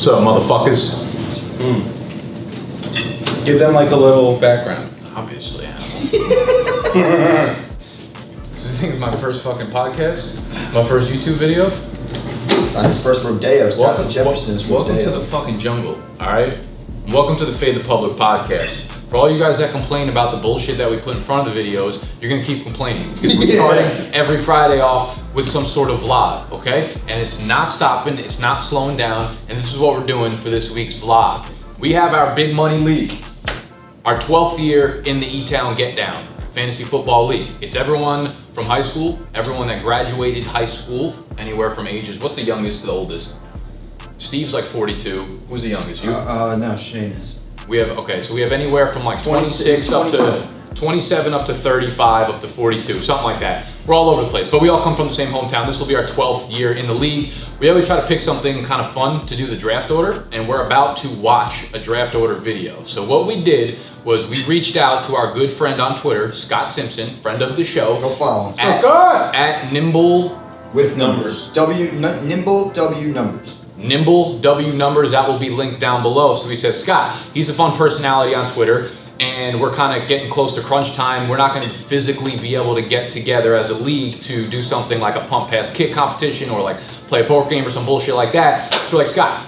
What's up, motherfuckers? Give them like a little background. Obviously. So you think it's my first fucking podcast? My first YouTube video? It's not his first rodeo. Welcome to the fucking jungle, alright? Welcome to the Fade the Public podcast. For all you guys that complain about the bullshit that we put in front of the videos, you're gonna keep complaining. Because we're starting every Friday off with some sort of vlog, okay? And it's not stopping, it's not slowing down, and this is what we're doing for this week's vlog. We have our big money league, our 12th year in the E-Town Get Down Fantasy Football League. It's everyone from high school, everyone that graduated high school, anywhere from ages, what's the youngest to the oldest? Steve's like 42. Who's the youngest? You? No, Shane is. We have, okay, so we have anywhere from like 26 up to 27 up to 35 up to 42, something like that. We're all over the place, but we all come from the same hometown. This will be our 12th year in the league. We always try to pick something kind of fun to do the draft order, and we're about to watch a draft order video. So what we did was we reached out to our good friend on Twitter, Scott Simpson, friend of the show. Go follow him. At Nimble with numbers. Nimble W numbers. Nimble W numbers, that will be linked down below. So we said, Scott, he's a fun personality on Twitter, and we're kind of getting close to crunch time. We're not going to physically be able to get together as a league to do something like a pump pass kick competition or like play a poker game or some bullshit like that. So we're like, Scott,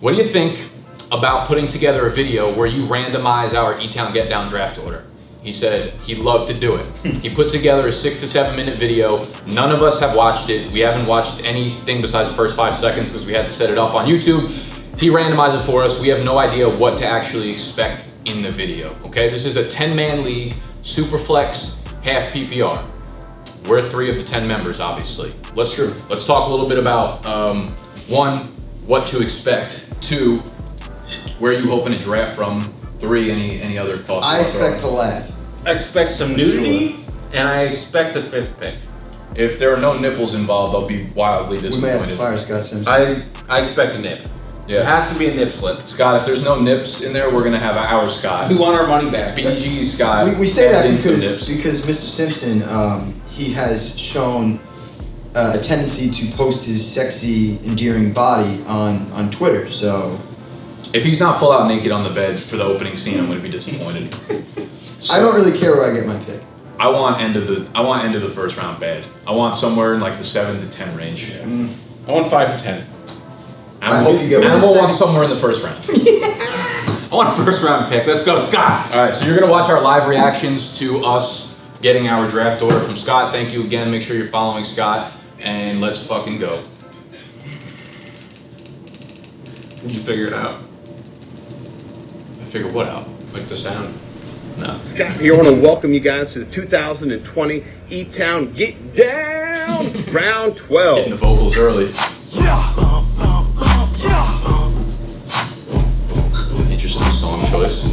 what do you think about putting together a video where you randomize our E-Town Get Down draft order? He said he'd love to do it. He put together a 6 to 7 minute video. None of us have watched it. We haven't watched anything besides the first 5 seconds because we had to set it up on YouTube. He randomized it for us. We have no idea what to actually expect in the video, okay? This is a 10-man league, super flex, half PPR. We're 3 of the 10 members, obviously. Let's talk a little bit about, 1, what to expect. 2, where are you hoping to draft from? 3, any other thoughts? I expect to laugh. I expect some nudity, and I expect the 5th pick. If there are no nipples involved, I'll be wildly disappointed. We may have to fire Scott Simpson. I expect a nip. Yes. It has to be a nip slip. Scott, if there's no nips in there, we're gonna have our Scott. We want our money back. BDGE Scott. We say that because Mr. Simpson, he has shown a tendency to post his sexy, endearing body on Twitter, so... If he's not full out naked on the bed for the opening scene, I'm going to be disappointed. So, I don't really care where I get my pick. I want end of the first round bad. I want somewhere in like the 7 to 10 range. Yeah. I want 5 to 10. I hope you get one. Animal wants somewhere in the first round. I want a first round pick. Let's go, Scott. All right, so you're going to watch our live reactions to us getting our draft order from Scott. Thank you again. Make sure you're following Scott, and let's fucking go. Did you figure it out? Figure what out? Like the sound? No. Scott here. I want to welcome you guys to the 2020 E-Town Get Down Round 12. Hitting the vocals early. Interesting song choice.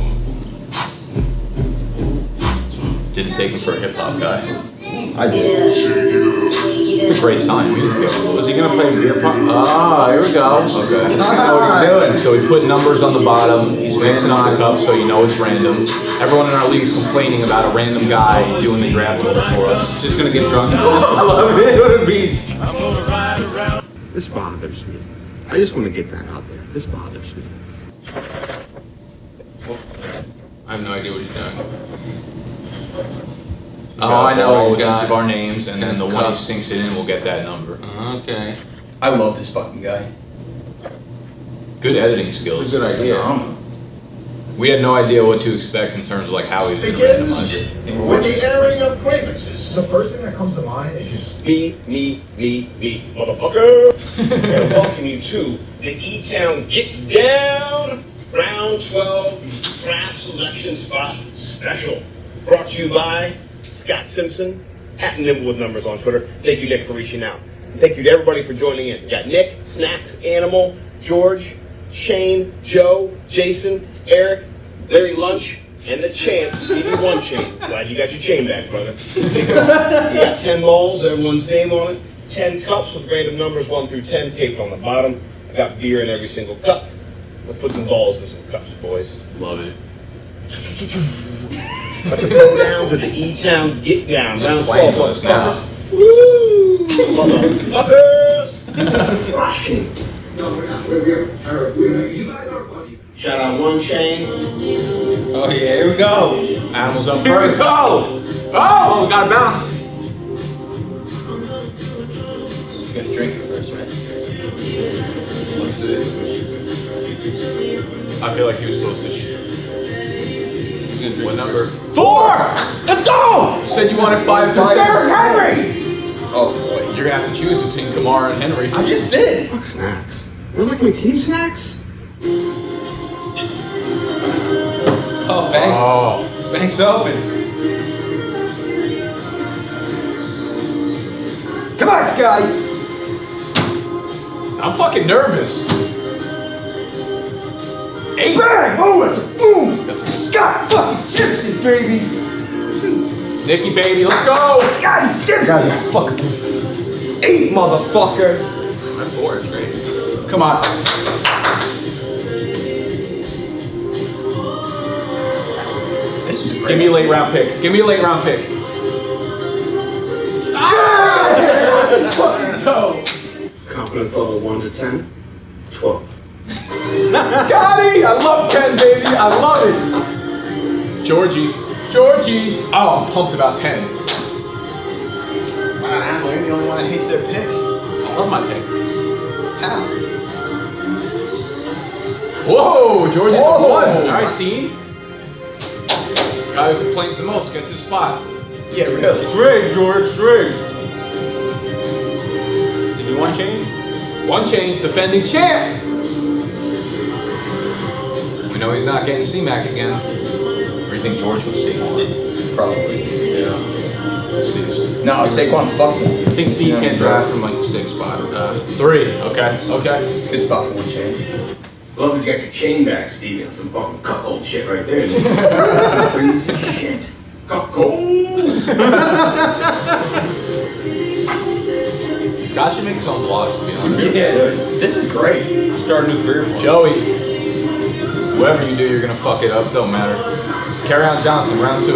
Didn't take him for a hip hop guy. I did. It's a great sign. We need to go. Was he gonna play beer pong? Ah, here we go. Okay. I know what he's doing. So he put numbers on the bottom. He's mixing up the cups so you know it's random. Everyone in our league is complaining about a random guy doing the draft order for us. He's just gonna get drunk. I love it. What a beast. This bothers me. I just want to get that out there. This bothers me. I have no idea what he's doing. Oh, I know each of our names, and then the one he sinks it in will get that number. Okay. I love this fucking guy. Good editing skills. It's a good idea. We had no idea what to expect in terms of like how he was going to randomize it. With the airing of grievances, the first thing that comes to mind is just Me, motherfucker. And welcome you to the E-Town Get Down Round 12 Draft Selection Spot Special. Brought to you by Scott Simpson, at Nimble with Numbers on Twitter. Thank you, Nick, for reaching out. Thank you to everybody for joining in. We got Nick, Snacks, Animal, George, Shane, Joe, Jason, Eric, Larry Lunch, and the champ, Stevie One Chain. Glad you got your chain back, brother. We got 10 balls, everyone's name on it. 10 cups with random numbers 1 through 10 taped on the bottom. I got beer in every single cup. Let's put some balls in some cups, boys. Love it. About to go down to the E-Town Get Down. Round 12, motherfuckers. Woo! Motherfuckers! No, we're not. We're terrible. You guys are funny. Shout out One Chain. Oh yeah, here we go. Animals up Here we first. go. Oh, we gotta bounce. You gotta drink it first, right? What's this? I feel like he was supposed to shoot. What number? 4! Let's go. You said you wanted 5 to Derrick Henry. Oh boy. You're gonna have to choose between Kamara and Henry. I just did. Fuck snacks. You like my team snacks? Oh, Bank. Oh. Bank's open. Come on, Scotty. I'm fucking nervous. 8. Bang! Oh, it's a boom. That's a Scott fucking Simpson, baby. Nicky baby, let's go! Scotty Simpson. Fuck. 8, motherfucker. That's 4, it's great. Come on. This is great. Give me a late round pick. Give me a late round pick. Let's fucking go. Confidence level 1 to 10? 12. Scotty, I love Ken, baby. I love it. Georgie. Oh, I'm pumped about 10. Wow, Animal, you're the only one that hates their pick. I love my pick. How? Whoa, Georgie's Whoa. the 1. All right, Steve. Guy who complains the most gets his spot. Yeah, really. It's rigged, George. It's rigged. Did you One Chain? 1 Chain's defending champ. We know he's not getting C-Mac again. Or you think George will see more? Probably. Yeah. Let's see. No, Saquon fucked him. I think Steve can't draft from like the 6th spot. 3. Okay. It's a good spot for 1 chain. Love that you got your chain back, Stevie. That's some fucking cuckold shit right there. Some crazy shit. Cuckold! Scott should make his own vlogs, to be honest. Yeah, this is great. Start a new career for him. Joey. Whatever you do, you're gonna fuck it up. Don't matter. Kerryon Johnson, round 2.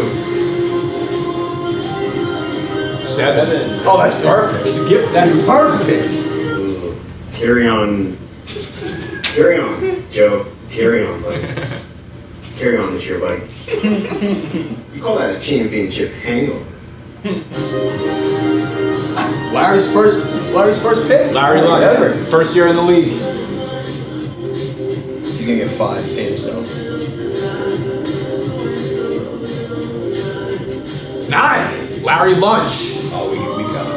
7. Oh, that's perfect. It's a gift. That's perfect. Carry on. Carry on, Joe. Carry on, buddy. Carry on this year, buddy. You call that a championship hangover? Larry's first pick. Larry Ever. Lund, first year in the league. He's gonna get 5. Pay himself. 9. Larry Lunch. Oh, we got him.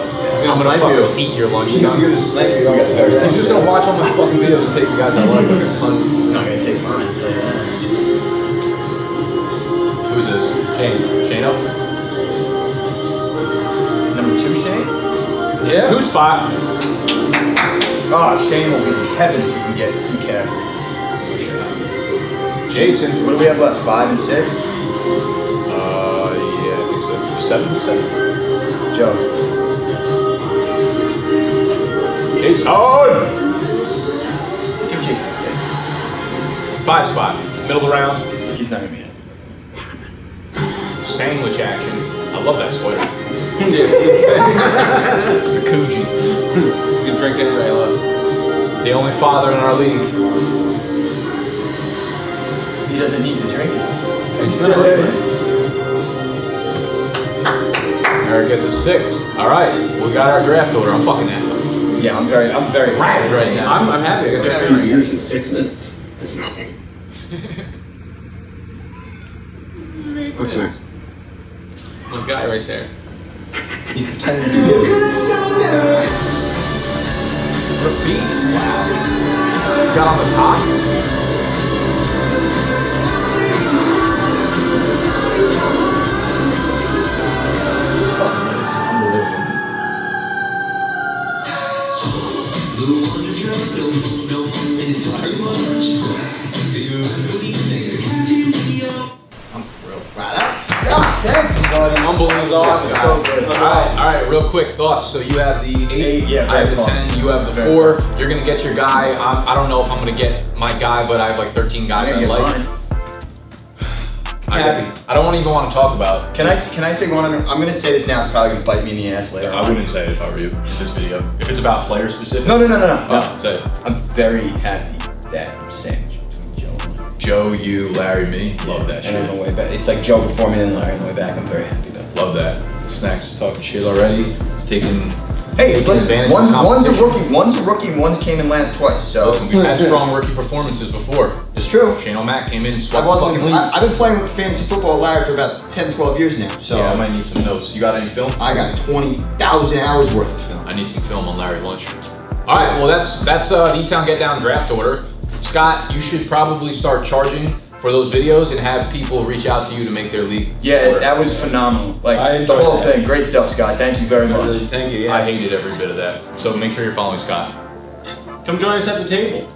I'm gonna fucking eat your lunch, son. You're gonna snipe you. He's just gonna watch all my fucking videos and take the guys I like a ton. He's not gonna take mine. So, Who's this? Shane up? number 2, Shane. Yeah. 2 spot. Oh, Shane will be in heaven if we can get McCaffrey. Jason. What do we have left? 5 and 6. Yeah, I think so. 7? Who's 7? Joe. Jason. Give Jason 6. 5 spot. Middle of the round. He's not gonna be happy. Sandwich action. I love that sweater. Yeah. The Coogee. You can drink anyway I love. The only father in our league. He doesn't need to drink it. He still is. Eric gets a 6. All right, we got our draft order. I'm fucking happy. Yeah, I'm very excited right now. I'm happy. I got that 2 years and 6 minutes. That's nothing. What's next? The guy right there. He's pretending to be good. The beast. Got on the top. I'm thrilled. Wow, that's thank you, buddy. Unbelievable. Awesome. So good. All right, real quick thoughts. So you have the 8, Yeah, I have the very 10, you have the Very 4. You're gonna get your guy. I don't know if I'm gonna get my guy, but I have like 13 guys I I'm gonna like. get mine. I not Yeah. gonna be. I don't even want to talk about. Can I say one? I'm going to say this now. It's probably going to bite me in the ass later. I wouldn't say it if I were you. This video, if it's about player specific. No. Oh, say it. I'm very happy that I'm sandwiched between Joe and Larry. Joe, you, Larry, me. Love that And on shit. the way back, it's like Joe before me, then Larry on the way back. I'm very happy though. Love that. Snacks is talking shit already. It's taking. Hey, taking listen, advantage one's of a competition. rookie, and one's came in last twice. So Listen, we've had strong rookie performances before. it's true. Shane Mack came in and I've swept the also fucking been, league. I've been playing with fantasy football, Larry, for about 10, 12 years now. So Yeah, I might need some notes. You got any film? I got 20,000 hours worth of film. I need some film on Larry Lunch. All right, well that's the E-Town Get Down draft order. Scott, you should probably start charging for those videos and have people reach out to you to make their league. Yeah, work. that was phenomenal. Like I the enjoyed whole that. thing. Great stuff, Scott. Thank you very much. Thank you. Yeah. I hated every bit of that. So make sure you're following Scott. Come join us at the table.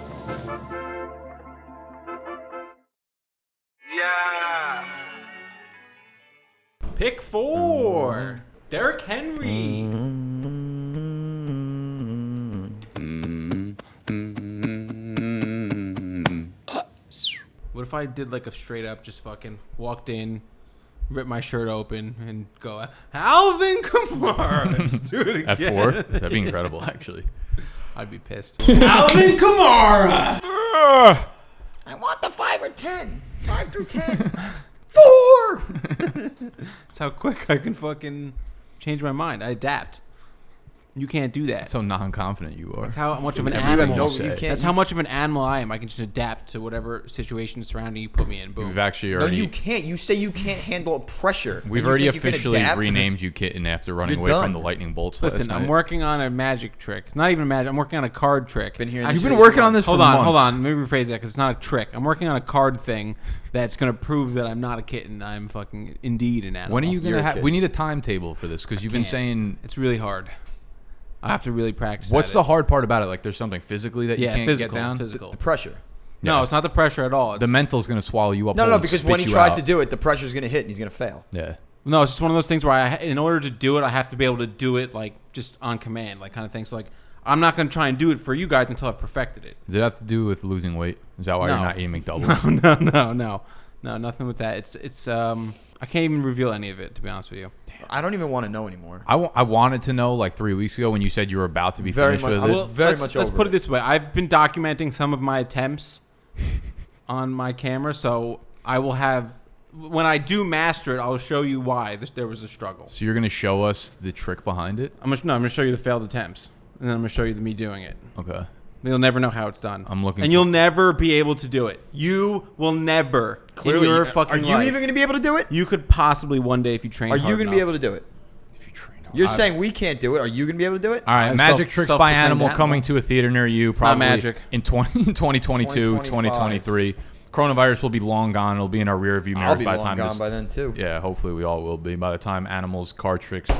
Pick 4. Derrick Henry. What if I did like a straight up just fucking walked in, ripped my shirt open, and go, Alvin Kamara? Just do it again. At 4? That'd be incredible, actually. I'd be pissed. Alvin Kamara. I want the 5 or 10. 5 through 10. 4! That's how quick I can fucking change my mind. I adapt. You can't do that. That's how non-confident you are. That's how much of an Everything animal. you say. That's how much of an animal I am. I can just adapt to whatever situation surrounding you put me in. Boom. We've actually No, already... you can't. You say you can't handle pressure. We've and you already think you can officially adapt? renamed you Kitten after running You're away done. from the lightning bolts Listen, last night. I'm working on a magic trick. Not even magic. I'm working on a card trick. Been here. You've been working on this Hold for on, months. hold on. Let me rephrase that because it's not a trick. I'm working on a card thing that's going to prove that I'm not a kitten. I'm fucking indeed an animal. When are you You're going a to have... kid. We need a timetable for this because you've been Can't. saying... It's really hard. I have to really practice. What's at the it. hard part about it? Like there's something physically that you Yeah, can't physical. get down? Physical. The pressure. No, Yeah. it's not the pressure at all. It's, The mental's going to swallow you up No, whole no, and because spit when he you tries out. to do it, the pressure's going to hit and he's going to fail. Yeah. No, it's just one of those things where in order to do it, I have to be able to do it like just on command, like kind of thing. So like, I'm not going to try and do it for you guys until I've perfected it. Does it have to do with losing weight? Is that why No. you're not eating McDoubles? No, nothing with that. It's I can't even reveal any of it, to be honest with you. I don't even want to know anymore. I wanted to know like 3 weeks ago when you said you were about to be Very finished much- with it. Well, very let's, much let's over put it it. this way. I've been documenting some of my attempts on my camera, so I will have when I do master it, I'll show you why there was a struggle. So you're going to show us the trick behind it? I'm gonna show you the failed attempts, and then I'm gonna show you me doing it. Okay. You'll never know how it's done. I'm looking and for- you'll never be able to do it. You will never. Clearly, in your are fucking you life. even going to be able to do it? You could possibly one day if you train. Are you hard going to be enough. able to do it? If you train hard. You're saying we can't do it. Are you going to be able to do it? All right, I'm Magic self- Tricks by self-proclaimed Animal animal. coming to a theater near you probably magic. in 2022, 2023. Coronavirus will be long gone. It'll be in our rear view mirror I'll be by the long time gone this, by then too. Yeah, hopefully we all will be by the time Animals card tricks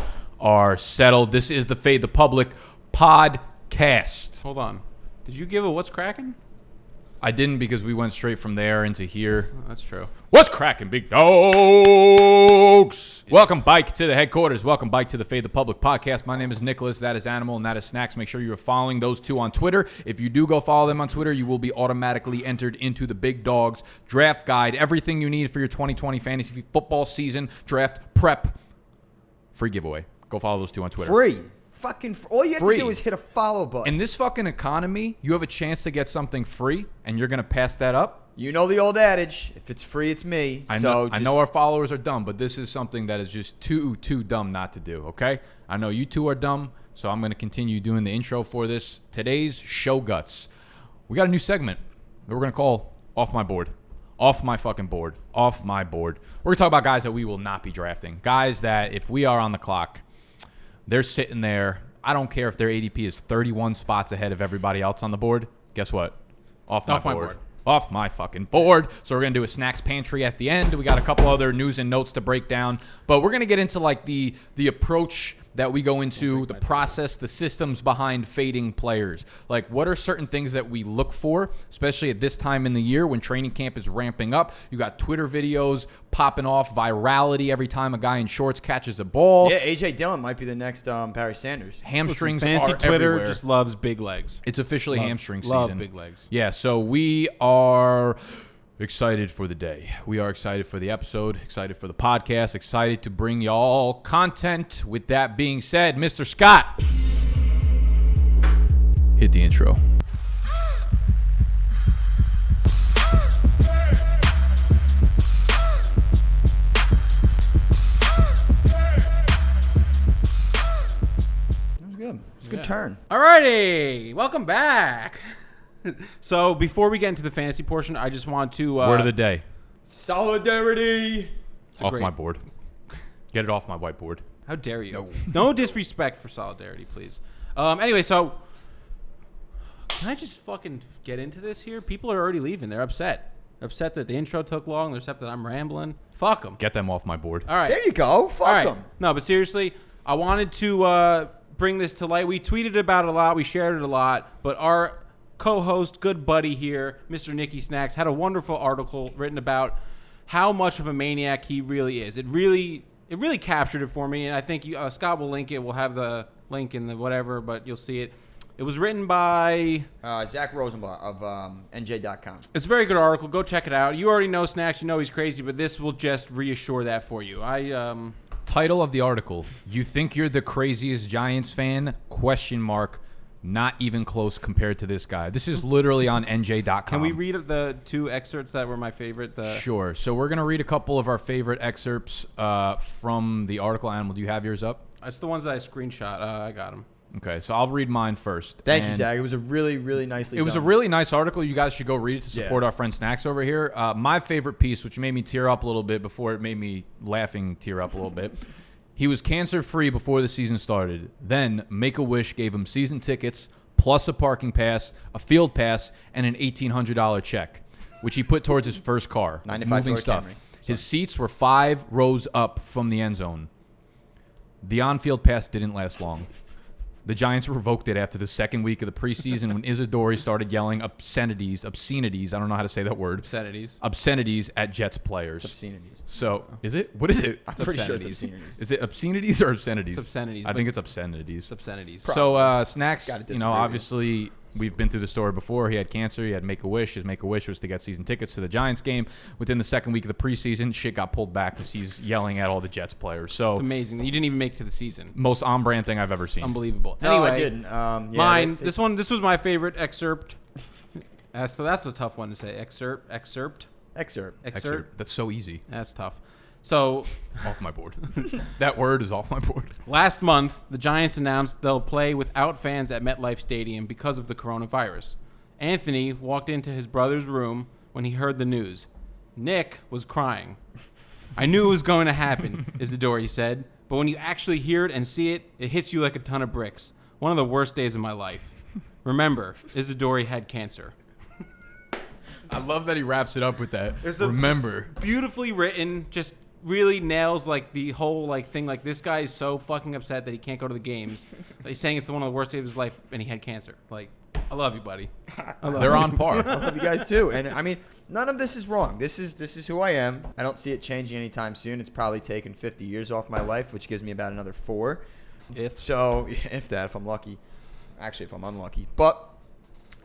are settled. This is the Fade the Public podcast. Hold on. Did you give a what's cracking? I didn't because we went straight from there into here. Oh, that's true. What's cracking, big dogs? Welcome, Bike, to the headquarters. Welcome, Bike, to the Fade the Public podcast. My name is Nicholas. That is Animal, and that is Snacks. Make sure you are following those two on Twitter. If you do go follow them on Twitter, you will be automatically entered into the Big Dogs draft guide. Everything you need for your 2020 fantasy football season draft prep. Free giveaway. Go follow those two on Twitter. Free. Fucking all you have Free. to do is hit a follow button. In this fucking economy, you have a chance to get something free, and you're going to pass that up? You know the old adage, if it's free, it's me. I So know our followers are dumb, but this is something that is just too dumb not to do, okay? I know you two are dumb, so I'm going to continue doing the intro for this. Today's show guts. We got a new segment that we're going to call Off My Board. Off my fucking board. Off my board. We're going to talk about guys that we will not be drafting. Guys that if we are on the clock, they're sitting there. I don't care if their ADP is 31 spots ahead of everybody else on the board. Guess what? Off my board. Off my fucking board. So we're going to do a snacks pantry at the end. We got a couple other news and notes to break down. But we're going to get into like the approach that we go into, the process, the systems behind fading players. Like, what are certain things that we look for, especially at this time in the year when training camp is ramping up? You got Twitter videos popping off, virality every time a guy in shorts catches a ball. Yeah, AJ Dillon might be the next Barry Sanders. Hamstrings Fantasy are Twitter everywhere. just loves big legs. It's officially Love- hamstring love season. big legs. Yeah, so we are excited for the day. We are excited for the episode, excited for the podcast, excited to bring y'all content. With that being said, Mr. Scott, hit the intro. Good turn. Alrighty, welcome back. So before we get into the fantasy portion, I just want to Word of the day. Solidarity. Off my board. Get it off my whiteboard. How dare you? No disrespect for solidarity, please. Anyway, so can I just fucking get into this here? People are already leaving. They're upset. They're upset that the intro took long. They're upset that I'm rambling. Fuck them. Get them off my board. All right. There you go. Fuck them. No, but seriously, I wanted to bring this to light. We tweeted about it a lot. We shared it a lot. But our co-host, good buddy here, Mr. Nicky Snacks, had a wonderful article written about how much of a maniac he really is. It really captured it for me, and I think Scott will link it. We'll have the link in the whatever, but you'll see it. It was written by Zach Rosenblatt of NJ.com. It's a very good article. Go check it out. You already know Snacks. You know he's crazy, but this will just reassure that for you. Title of the article: You think you're the craziest Giants fan? ? Not even close compared to this guy. This is literally on NJ.com. Can we read the two excerpts that were my favorite? Sure. So we're going to read a couple of our favorite excerpts from the article. Animal, do you have yours up? It's the ones that I screenshot. I got them. Okay, so I'll read mine first. Thank you, Zach. It was a really, really nicely done. It was a really nice article. You guys should go read it to support our friend Snacks over here. My favorite piece, which made me tear up a little bit before it made me laughing tear up a little bit. He was cancer-free before the season started. Then Make-A-Wish gave him season tickets, plus a parking pass, a field pass, and an $1,800 check, which he put towards his first car. 95 moving Ford stuff. Camry. His seats were 5 rows up from the end zone. The on-field pass didn't last long. The Giants revoked it after the second week of the preseason when Isadori started yelling obscenities, I don't know how to say that word. Obscenities at Jets players. It's obscenities. So, is it? What is it? I'm pretty sure it's obscenities. Is it obscenities or obscenities? It's obscenities. I think it's obscenities. Obscenities. So, Snacks, disagree obviously we've been through the story before. He had cancer. He had Make-A-Wish. His Make-A-Wish was to get season tickets to the Giants game. Within the second week of the preseason, shit got pulled back because he's yelling at all the Jets players. So it's amazing. You didn't even make it to the season. Most on-brand thing I've ever seen. Unbelievable. No, anyway, I didn't. mine. This was my favorite excerpt. So that's a tough one to say. Excerpt. That's so easy. That's tough. So, off my board. That word is off my board. Last month, the Giants announced they'll play without fans at MetLife Stadium because of the coronavirus. Anthony walked into his brother's room when he heard the news. Nick was crying. I knew it was going to happen, Isadori said, but when you actually hear it and see it, it hits you like a ton of bricks. One of the worst days of my life. Remember, Isadori had cancer. I love that he wraps it up with that. Remember. Beautifully written, just really nails like the whole like thing. Like, this guy is so fucking upset that he can't go to the games. He's saying it's one of the worst days of his life, and he had cancer. Like, I love you, buddy. They're on par. I love you guys too. And I mean, none of this is wrong. This is who I am. I don't see it changing anytime soon. It's probably taken 50 years off my life, which gives me about another 4. If I'm lucky. Actually, if I'm unlucky. But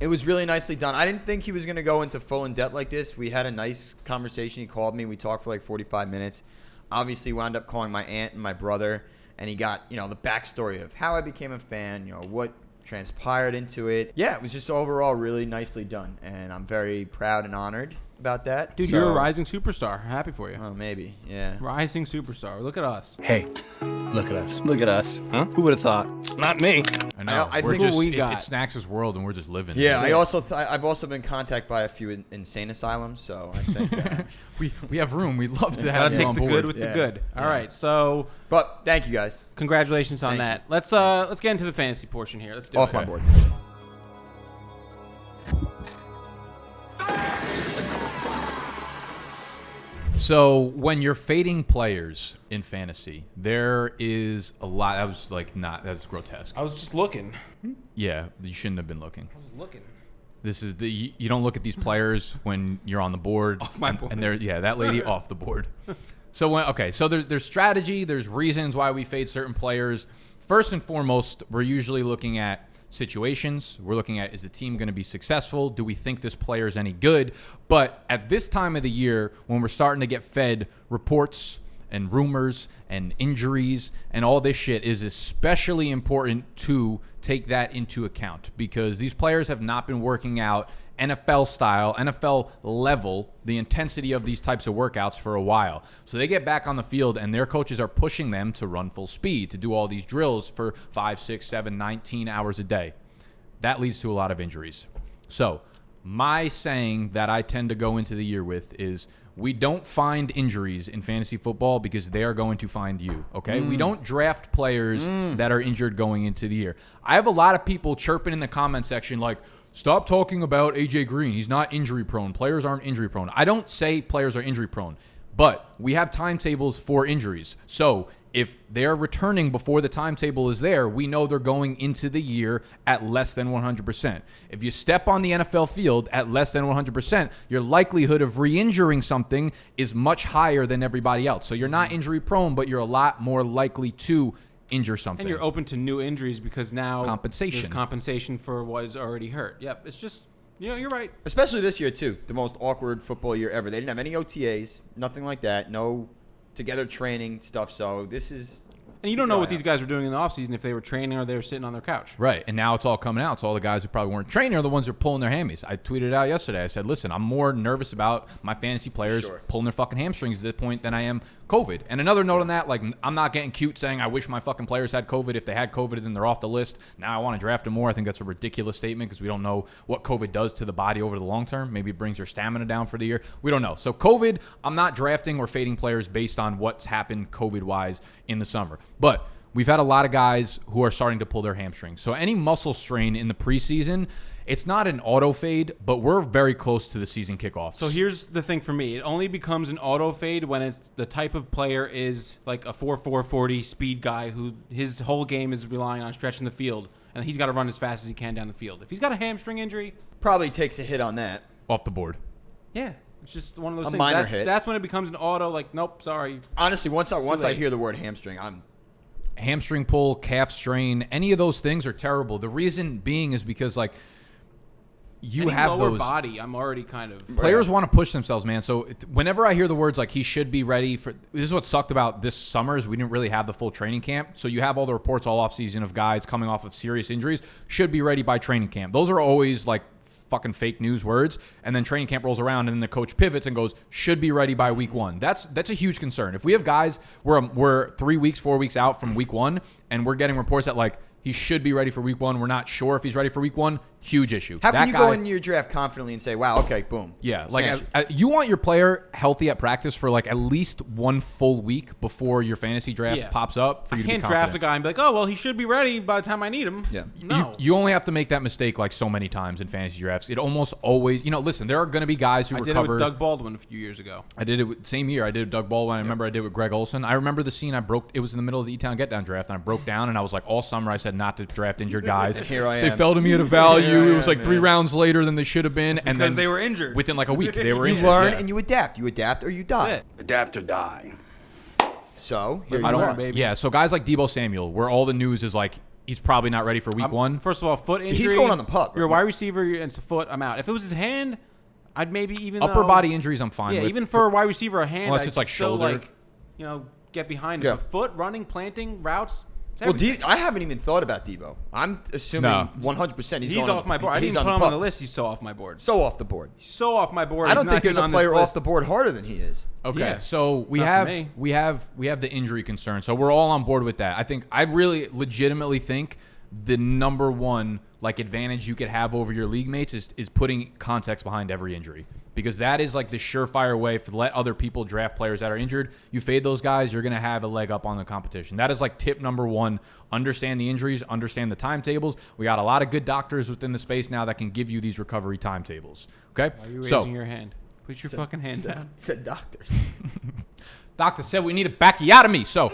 it was really nicely done. I didn't think he was going to go into full in depth like this. We had a nice conversation. He called me. We talked for like 45 minutes. Obviously, wound up calling my aunt and my brother. And he got, the backstory of how I became a fan, what transpired into it. Yeah, it was just overall really nicely done. And I'm very proud and honored about that. Dude, you're a rising superstar. Happy for you. Oh, maybe. Yeah. Rising superstar. Look at us. Hey, look at us. Look at us. Huh? Who would have thought? Not me. I know. I we're think just, we got. It's Snacks' world, and we're just living. Yeah, I've also been contacted by a few insane asylums, so I think we have room. We'd love to have Gotta you take on the board. good with the good. All right, so. But thank you guys. Congratulations on that. Let's get into the fantasy portion here. Let's do it. Off my board. So when you're fading players in fantasy, there is a lot. That was grotesque. I was just looking. Yeah, you shouldn't have been looking. I was looking. This is you don't look at these players when you're on the board. Off my board. And that lady off the board. So there's strategy, there's reasons why we fade certain players. First and foremost, we're usually looking at situations. We're looking at, is the team going to be successful? Do we think this player is any good? But at this time of the year, when we're starting to get fed reports and rumors and injuries and all this shit, is especially important to take that into account, because these players have not been working out NFL style, NFL level, the intensity of these types of workouts for a while. So they get back on the field and their coaches are pushing them to run full speed, to do all these drills for 5, 6, 7, 19 hours a day. That leads to a lot of injuries. So my saying that I tend to go into the year with is, we don't find injuries in fantasy football because they are going to find you, okay? We don't draft players that are injured going into the year. I have a lot of people chirping in the comment section like, stop talking about AJ Green. He's not injury prone. Players aren't injury prone. I don't say players are injury prone, but we have timetables for injuries. So if they're returning before the timetable is there, we know they're going into the year at less than 100%. If you step on the NFL field at less than 100%, your likelihood of re-injuring something is much higher than everybody else. So you're not injury prone, but you're a lot more likely to injure something. And you're open to new injuries because now Compensation. there's compensation for what is already hurt. Yep, it's just, you're right. Especially this year, too. The most awkward football year ever. They didn't have any OTAs, nothing like that. No together training stuff. So this is... And you don't know what these guys were doing in the offseason, if they were training or they were sitting on their couch. Right, and now it's all coming out. So all the guys who probably weren't training are the ones who are pulling their hammies. I tweeted out yesterday. I said, listen, I'm more nervous about my fantasy players pulling their fucking hamstrings at this point than I am COVID. And another note on that, like, I'm not getting cute saying I wish my fucking players had COVID. If they had COVID, then they're off the list. Now I want to draft them more. I think that's a ridiculous statement because we don't know what COVID does to the body over the long term. Maybe it brings your stamina down for the year. We don't know. So COVID, I'm not drafting or fading players based on what's happened COVID-wise in the summer. But we've had a lot of guys who are starting to pull their hamstrings. So any muscle strain in the preseason, it's not an auto fade, but we're very close to the season kickoff. So here's the thing for me. It only becomes an auto fade when it's the type of player is like a 4.40 speed guy who his whole game is relying on stretching the field, and he's got to run as fast as he can down the field. If he's got a hamstring injury, probably takes a hit on that. Off the board. Yeah. It's just one of those A things. minor hit. That's when it becomes an auto, like, nope, sorry. Honestly, once I hear the word hamstring, I'm... Hamstring pull, calf strain, any of those things are terrible. The reason being is because, like, you have lower those body, I'm already kind of... players want to push themselves, man. So whenever I hear the words like he should be ready for, this is what sucked about this summer is we didn't really have the full training camp. So you have all the reports all off season of guys coming off of serious injuries should be ready by training camp. Those are always like fucking fake news words. And then training camp rolls around and then the coach pivots and goes, should be ready by week 1. That's a huge concern. If we have guys we're 3 weeks, 4 weeks out from week 1 and we're getting reports that like he should be ready for week 1, we're not sure if he's ready for week 1, huge issue. How can you go into your draft confidently and say, wow, okay, boom. Yeah, like you want your player healthy at practice for like at least 1 full week before your fantasy draft pops up for you to be confident. I can't draft a guy and be like, oh, well, he should be ready by the time I need him. Yeah. No. You only have to make that mistake like so many times in fantasy drafts. It almost always, listen, there are going to be guys who recover. I did it with Doug Baldwin a few years ago. I did it same year. I did it with Doug Baldwin. I remember I did it with Greg Olson. I remember the scene it was in the middle of the E-Town Get Down draft, and I broke down, and I was like, all summer I said not to draft injured guys. Here I am. They fell to me at a value. It was like 3 rounds later than they should have been. And then they were injured. Within like a week, they were injured. You learn and you adapt. You adapt or you die. That's it. Adapt or die. So, here I you don't are. want, baby. Yeah, so guys like Deebo Samuel, where all the news is like, he's probably not ready for week 1. First of all, foot injury. He's going on the pup. You're a wide receiver and it's a foot, I'm out. If it was his hand, I'd maybe even Upper body injuries, I'm fine with. Yeah, even for a wide receiver, a hand, unless I'd it's like still shoulder. Get behind him. Yeah. A foot, running, planting, routes. Well, I haven't even thought about Debo. I'm assuming 100% he's going off my board. I didn't even put him on the list. He's so off my board. So off the board. He's so off my board. I don't think there's a player off the the board harder than he is. Okay, Yeah. so we Not for have me. the injury concern. So we're all on board with that. I really legitimately think the number one like advantage you could have over your league mates is putting context behind every injury. Because that is like the surefire way to let other people draft players that are injured. You fade those guys, you're going to have a leg up on the competition. That is like tip number 1. Understand the injuries, understand the timetables. We got a lot of good doctors within the space now that can give you these recovery timetables. Okay? Why are you raising your hand? Put your fucking hand down. Said doctors. Doctor said we need a backiotomy. So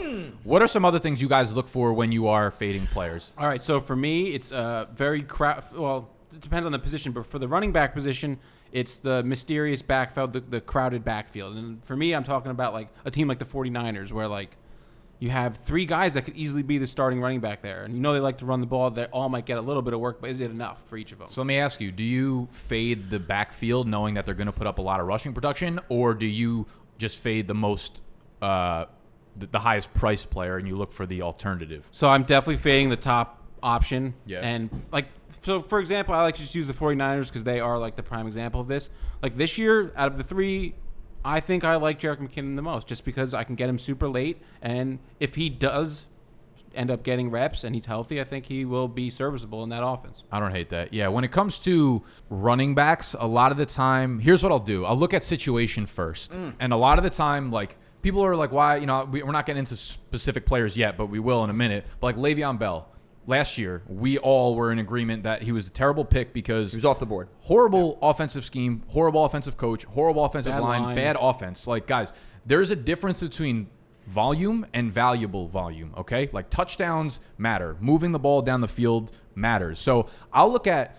what are some other things you guys look for when you are fading players? All right, so for me, it's very well, it depends on the position, but for the running back position, it's the mysterious backfield, the crowded backfield. And for me, I'm talking about like a team like the 49ers where like, you have 3 guys that could easily be the starting running back there. And they like to run the ball. They all might get a little bit of work, but is it enough for each of them? So let me ask you, do you fade the backfield knowing that they're going to put up a lot of rushing production, or do you just fade the most the highest price player and you look for the alternative? So I'm definitely fading the top option. Yeah. And so for example, I like to just use the 49ers because they are like the prime example of this. Like this year, out of the 3, I think I like Jerick McKinnon the most just because I can get him super late. And if he does end up getting reps and he's healthy, I think he will be serviceable in that offense. I don't hate that. Yeah, when it comes to running backs, a lot of the time, here's what I'll do. I'll look at situation first. And a lot of the time, like, people are like, why, we're not getting into specific players yet, but we will in a minute. But like Le'Veon Bell, last year, we all were in agreement that he was a terrible pick because He was off the board. horrible offensive scheme, horrible offensive coach, horrible offensive line, bad offense. Like, guys, there's a difference between volume and valuable volume, okay? Like, touchdowns matter. Moving the ball down the field matters. So I'll look at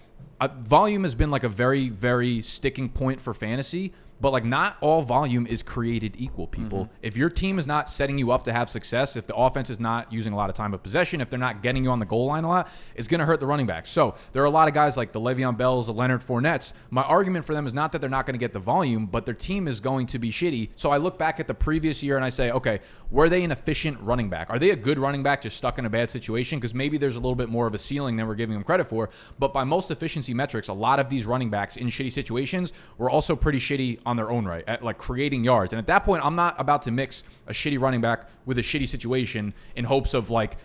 volume has been like a very, very sticking point for fantasy. But, like, not all volume is created equal, people. If your team is not setting you up to have success, if the offense is not using a lot of time of possession, if they're not getting you on the goal line a lot, it's going to hurt the running backs. So there are a lot of guys like the Le'Veon Bells, the Leonard Fournettes. My argument for them is not that they're not going to get the volume, but their team is going to be shitty. So I look back at the previous year and I say, okay, were they an efficient running back? Are they a good running back just stuck in a bad situation? Because maybe there's a little bit more of a ceiling than we're giving them credit for. But by most efficiency metrics, a lot of these running backs in shitty situations were also pretty shitty on their own right, at like creating yards. And at that point, I'm not about to mix a shitty running back with a shitty situation in hopes of like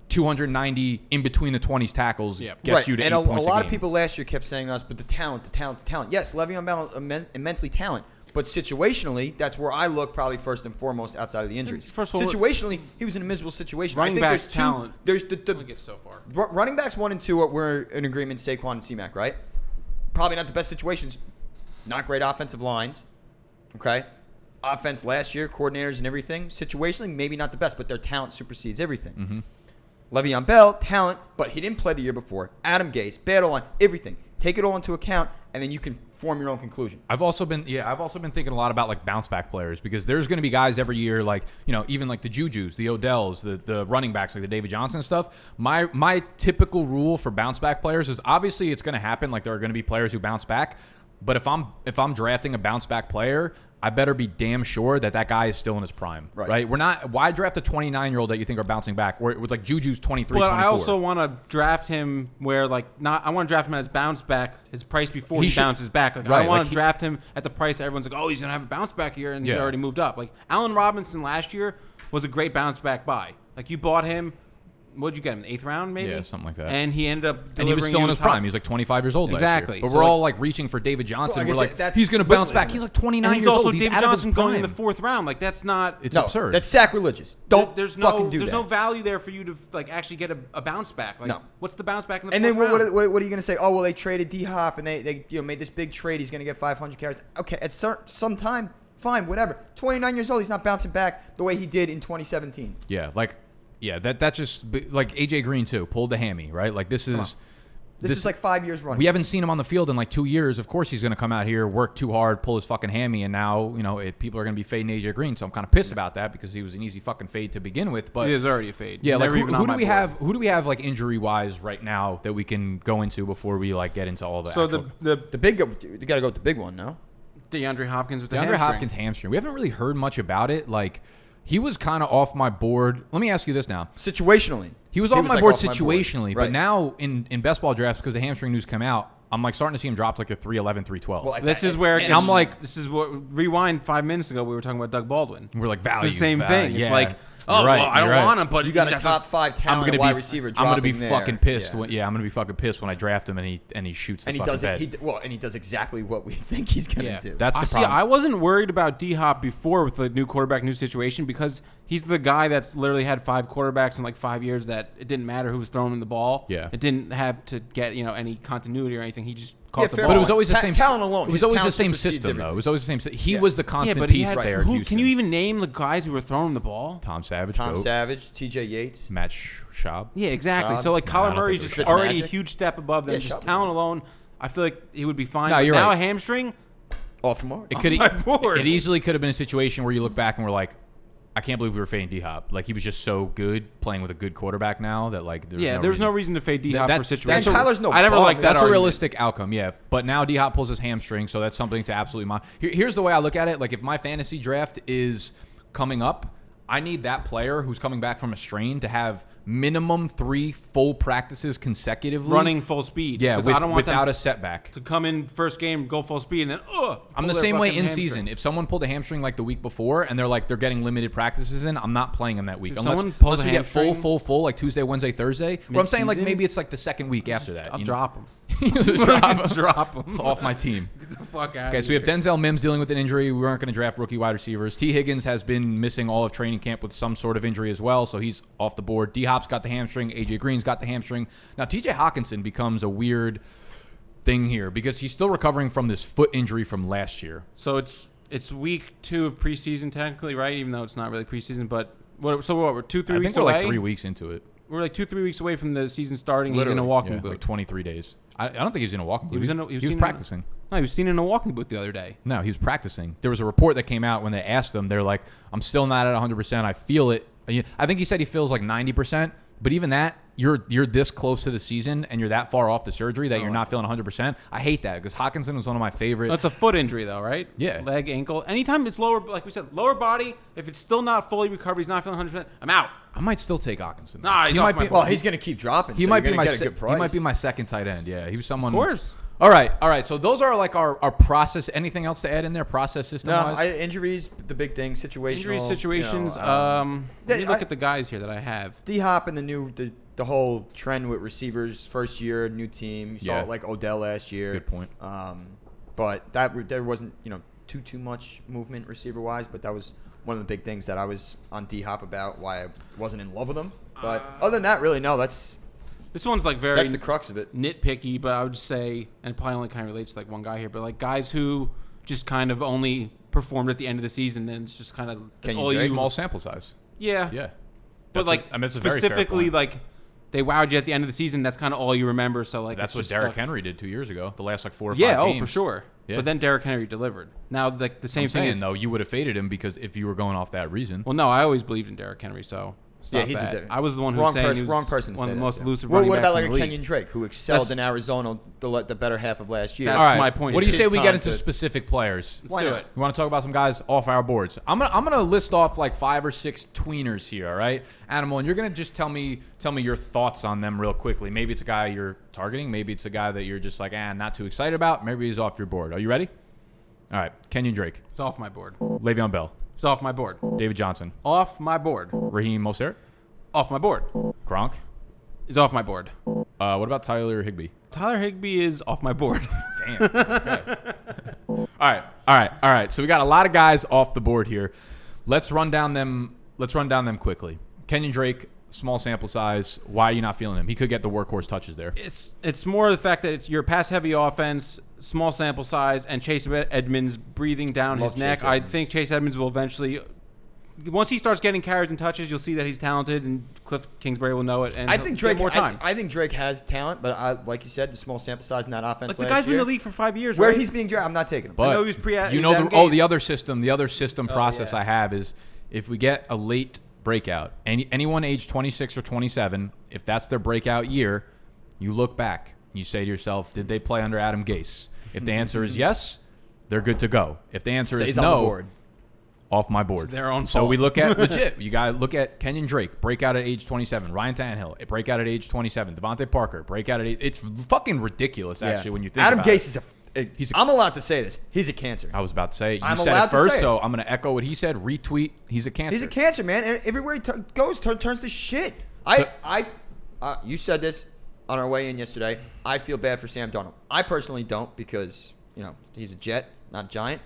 290 in between the 20s tackles gets you to 8 and points a lot game. of people last year kept saying to us, but the talent. Yes, Le'Veon Bell is immensely talented. But situationally, that's where I look probably first and foremost outside of the injuries. First of all, situationally, he was in a miserable situation. Running I think backs talent. There's only gets so far. running backs 1 and 2 we're in agreement. Saquon and C-Mac, right? Probably not the best situations. Not great offensive lines. Okay, offense last year, coordinators and everything. Situationally, maybe not the best, but their talent supersedes everything. Le'Veon Bell, talent, but he didn't play the year before. Adam Gase, bad O-line, everything. Take it all into account, and then you can form your own conclusion. I've also been thinking a lot about like bounce back players because there's going to be guys every year like, even like the Jujus, the Odells, the running backs like the David Johnson stuff. My typical rule for bounce back players is obviously it's going to happen. Like there are going to be players who bounce back, but if I'm drafting a bounce back player, I better be damn sure that guy is still in his prime, right? Why draft a 29-year-old that you think are bouncing back with like Juju's 23, But 24? I also want to draft him where I want to draft him as bounce back, his price before he bounces back. Like, I want to draft him at the price that everyone's like, oh, he's going to have a bounce back here, and he's already moved up. Like Allen Robinson last year was a great bounce back buy. Like you bought him. What'd you get him? 8th round, maybe? Yeah, something like that. And he ended up delivering. And he was still in his prime. He was like 25 years old exactly. last year. But so we're all like reaching for David Johnson. We're like, he's going to bounce back. He's like 29 and he's years also old. He's David out Johnson of his going in prime. the 4th round. Like that's not. It's absurd. That's sacrilegious. Don't there's fucking do that. There's no value there for you to like actually get a bounce back. Like, what's the bounce back in the 4th And then round? what are you going to say? Oh well, they traded D-Hop and they made this big trade. He's going to get 500 carries. Okay, at some time, fine, whatever. 29 years old, he's not bouncing back the way he did in 2017. Yeah, that just like AJ Green too pulled the hammy, right? Like this is like 5 years running. We haven't seen him on the field in like 2 years. Of course he's going to come out here, work too hard, pull his fucking hammy, and now people are going to be fading AJ Green. So I'm kind of pissed about that because he was an easy fucking fade to begin with. But he is already a fade. Yeah, like who do we have? Who do we have like injury wise right now that we can go into before we like get into all the? So the big you got to go with the big one, no? DeAndre Hopkins with the DeAndre Hopkins hamstring. We haven't really heard much about it. Like. He was kind of off my board. Let me ask you this now. Situationally. He was off my board situationally, but now in best ball drafts, because the hamstring news come out, I'm like starting to see him drop to like a 311, 312. Well, this is where I'm like, this is what rewind 5 minutes ago we were talking about Doug Baldwin. We're like value. It's the same thing. Yeah. It's like, I don't want him, but you got a top 5 talent wide receiver. I'm gonna be there. fucking pissed. I'm gonna be fucking pissed when I draft him and he shoots the fucking bed. And he does exactly what we think he's gonna do. That's the problem. I wasn't worried about D-Hop before with the new quarterback, new situation because he's the guy that's literally had 5 quarterbacks in like 5 years that it didn't matter who was throwing him the ball. Yeah, it didn't have to get any continuity or anything. He just caught the ball. But it was always the same talent alone. It was always the same system though. It was always the same. He was the constant piece there. Can you even name the guys who were throwing the ball? Tom Savage, T.J. Yates, Matt Schaub. Yeah, exactly. So like Kyler Murray's just already a huge step above them. Just talent alone, I feel like he would be fine. No, you're now right. A hamstring. Off from mark. It easily could have been a situation where you look back and we're like, I can't believe we were fading D-Hop. Like, he was just so good playing with a good quarterback now that, like, there's no reason to fade D-Hop for situations. Tyler's no I never bum. liked that That's a argument. realistic outcome, yeah. But now D-Hop pulls his hamstring, so that's something to absolutely mind. Here's the way I look at it. Like, if my fantasy draft is coming up, I need that player who's coming back from a strain to have minimum 3 full practices consecutively. Running full speed. Yeah, I don't want without them a setback. to come in first game, go full speed, and then, I'm the same way in season. If someone pulled a hamstring like the week before and they're getting limited practices in, I'm not playing them that week. If someone pulls unless we a get hamstring full, like Tuesday, Wednesday, Thursday. But I'm saying, like, mid-season, maybe it's like the second week after that. I'll you know? drop him. Drop him off my team. Get the fuck out Okay, so we have Denzel Mims dealing with an injury. We weren't going to draft rookie wide receivers. T. Higgins has been missing all of training camp with some sort of injury as well, so he's off the board. D-Hop's got the hamstring. A.J. Green's got the hamstring. Now, T.J. Hawkinson becomes a weird thing here because he's still recovering from this foot injury from last year. So it's week 2 of preseason technically, right? Even though it's not really preseason, but we're 2-3 I weeks think we're away. like 3 weeks into it. We're like 2-3 weeks away from the season starting. Literally. He's in a walking Yeah, boot. like 23 days. I don't think he was in a walking boot. He was seen practicing. No, he was seen in a walking boot the other day. No, he was practicing. There was a report that came out when they asked him. They're like, I'm still not at 100%. I feel it. I think he said he feels like 90%. But even that, you're this close to the season and you're that far off the surgery that you're not feeling 100%. I hate that because Hawkinson was one of my favorite. That's a foot injury though, right? Yeah. Leg, ankle. Anytime it's lower, like we said, lower body, if it's still not fully recovered, he's not feeling 100%, I'm out. I might still take Hawkinson. Nah, he's off my board. Well, he's going to keep dropping. He so might be you're my gonna get a good price. he might be my second tight end. Yeah, he was someone. Of course. All right. So those are like our process. Anything else to add in there? Process system wise. Injuries, the big thing, situational. Injury situations. Yeah, let me look at the guys here that I have. D-Hop and the whole trend with receivers, first year, new team. You saw it like Odell last year. Good point. But there wasn't too much movement receiver wise. But that was one of the big things that I was on D-Hop about. Why I wasn't in love with him. But other than that, really, no. This one's like very. That's the crux of it. Nitpicky, but I would say, and it probably only kind of relates to like one guy here, but like guys who just kind of only performed at the end of the season, and it's just kind of that's all you. Small sample size. Yeah. Yeah. But like it's a very fair specifically point. like they wowed you at the end of the season. That's kind of all you remember. So like That's it's what just Derrick stuck. Henry did 2 years ago. The last like 4 or 5 Yeah. games. Oh, for sure. Yeah. But then Derrick Henry delivered. Now like the same I'm thing saying is though, you would have faded him because if you were going off that reason. Well, no, I always believed in Derrick Henry. So. He's I was the one who was saying he was wrong person to one say of the that, most yeah. elusive What running about backs like in a the league. Kenyan Drake who excelled in Arizona the better half of last year? That's All right. my point. What do you It's say his we time get into to- specific players? Let's do it. You want to talk about some guys off our boards? I'm gonna list off like 5 or 6 tweeners here. All right, Animal, and you're gonna just tell me your thoughts on them real quickly. Maybe it's a guy you're targeting. Maybe it's a guy that you're just like, not too excited about. Maybe he's off your board. Are you ready? All right, Kenyan Drake, It's off my board. Le'Veon Bell, It's off my board. David Johnson, Off my board. Raheem Mostert, Off my board. Gronk. Is off my board. What about Tyler Higbee? Tyler Higbee is off my board. Damn. Okay. All right. So we got a lot of guys off the board here. Let's run down them quickly. Kenyan Drake, small sample size. Why are you not feeling him? He could get the workhorse touches there. It's more the fact that it's your pass heavy offense, small sample size, and Chase Edmonds breathing down his neck. I think Chase Edmonds will eventually, once he starts getting carries and touches, you'll see that he's talented, and Cliff Kingsbury will know it. And I think he'll Drake get more time. I think Drake has talent, but like you said, the small sample size in that offense. Like the guy's been in the league for 5 years. Where right? he's being drafted, I'm not taking him. But I know he was the other system process yeah. I have is if we get a late breakout, anyone age 26 or 27, if that's their breakout year, you look back and you say to yourself, did they play under Adam Gase? If the answer is yes, they're good to go. If the answer is on the no, board. off my board. It's their own So fault. we look at legit. You got to look at Kenyan Drake, breakout at age 27. Ryan Tannehill, breakout at age 27. Devante Parker, breakout at age. It's fucking ridiculous, actually, when you think Adam about Gase it. is I'm allowed to say this. He's a cancer. I was about to say it. You I'm said allowed it to first, say it. so I'm going to echo what he said. Retweet. He's a cancer. He's a cancer, man, and everywhere he goes, turns to shit. You said this on our way in yesterday. I feel bad for Sam Darnold. I personally don't because he's a Jet, not a Giant.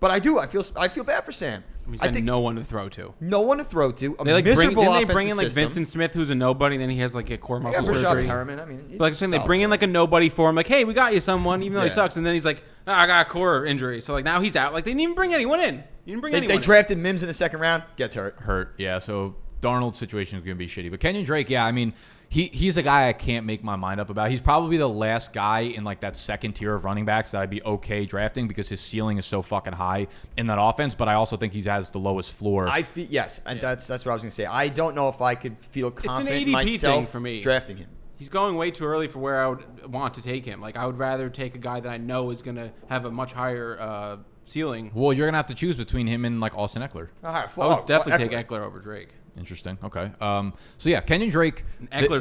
But I do. I feel bad for Sam. I think no one to throw to. No one to throw to. They Didn't they bring in like Vincent Smith, who's a nobody, and then he has like a core muscle surgery. Perriman. I mean, But like I'm saying, they bring in like a nobody for him. Like, hey, we got you someone, even though he Yeah. sucks. And then he's like, I got a core injury. So like now he's out. Like they didn't even bring anyone in. You didn't bring anyone. They drafted Mims in the second round. Gets hurt. Hurt. Yeah, so Darnold's situation is going to be shitty. But Kenyan Drake, yeah, I mean, he's a guy I can't make my mind up about. He's probably the last guy in like that second tier of running backs that I'd be okay drafting because his ceiling is so fucking high in that offense. But I also think he has the lowest floor. Yes, and that's what I was going to say. I don't know if I could feel confident ADP myself thing for me. drafting him. He's going way too early for where I would want to take him. Like, I would rather take a guy that I know is going to have a much higher ceiling. Well, you're going to have to choose between him and like Austin Eckler. I would definitely take Eckler over Drake. Interesting. Okay. So yeah, Kenyan Drake.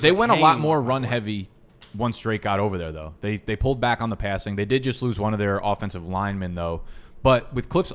They went a lot more run heavy once Drake got over there, though. They pulled back on the passing. They did just lose one of their offensive linemen, though. But with Cliff's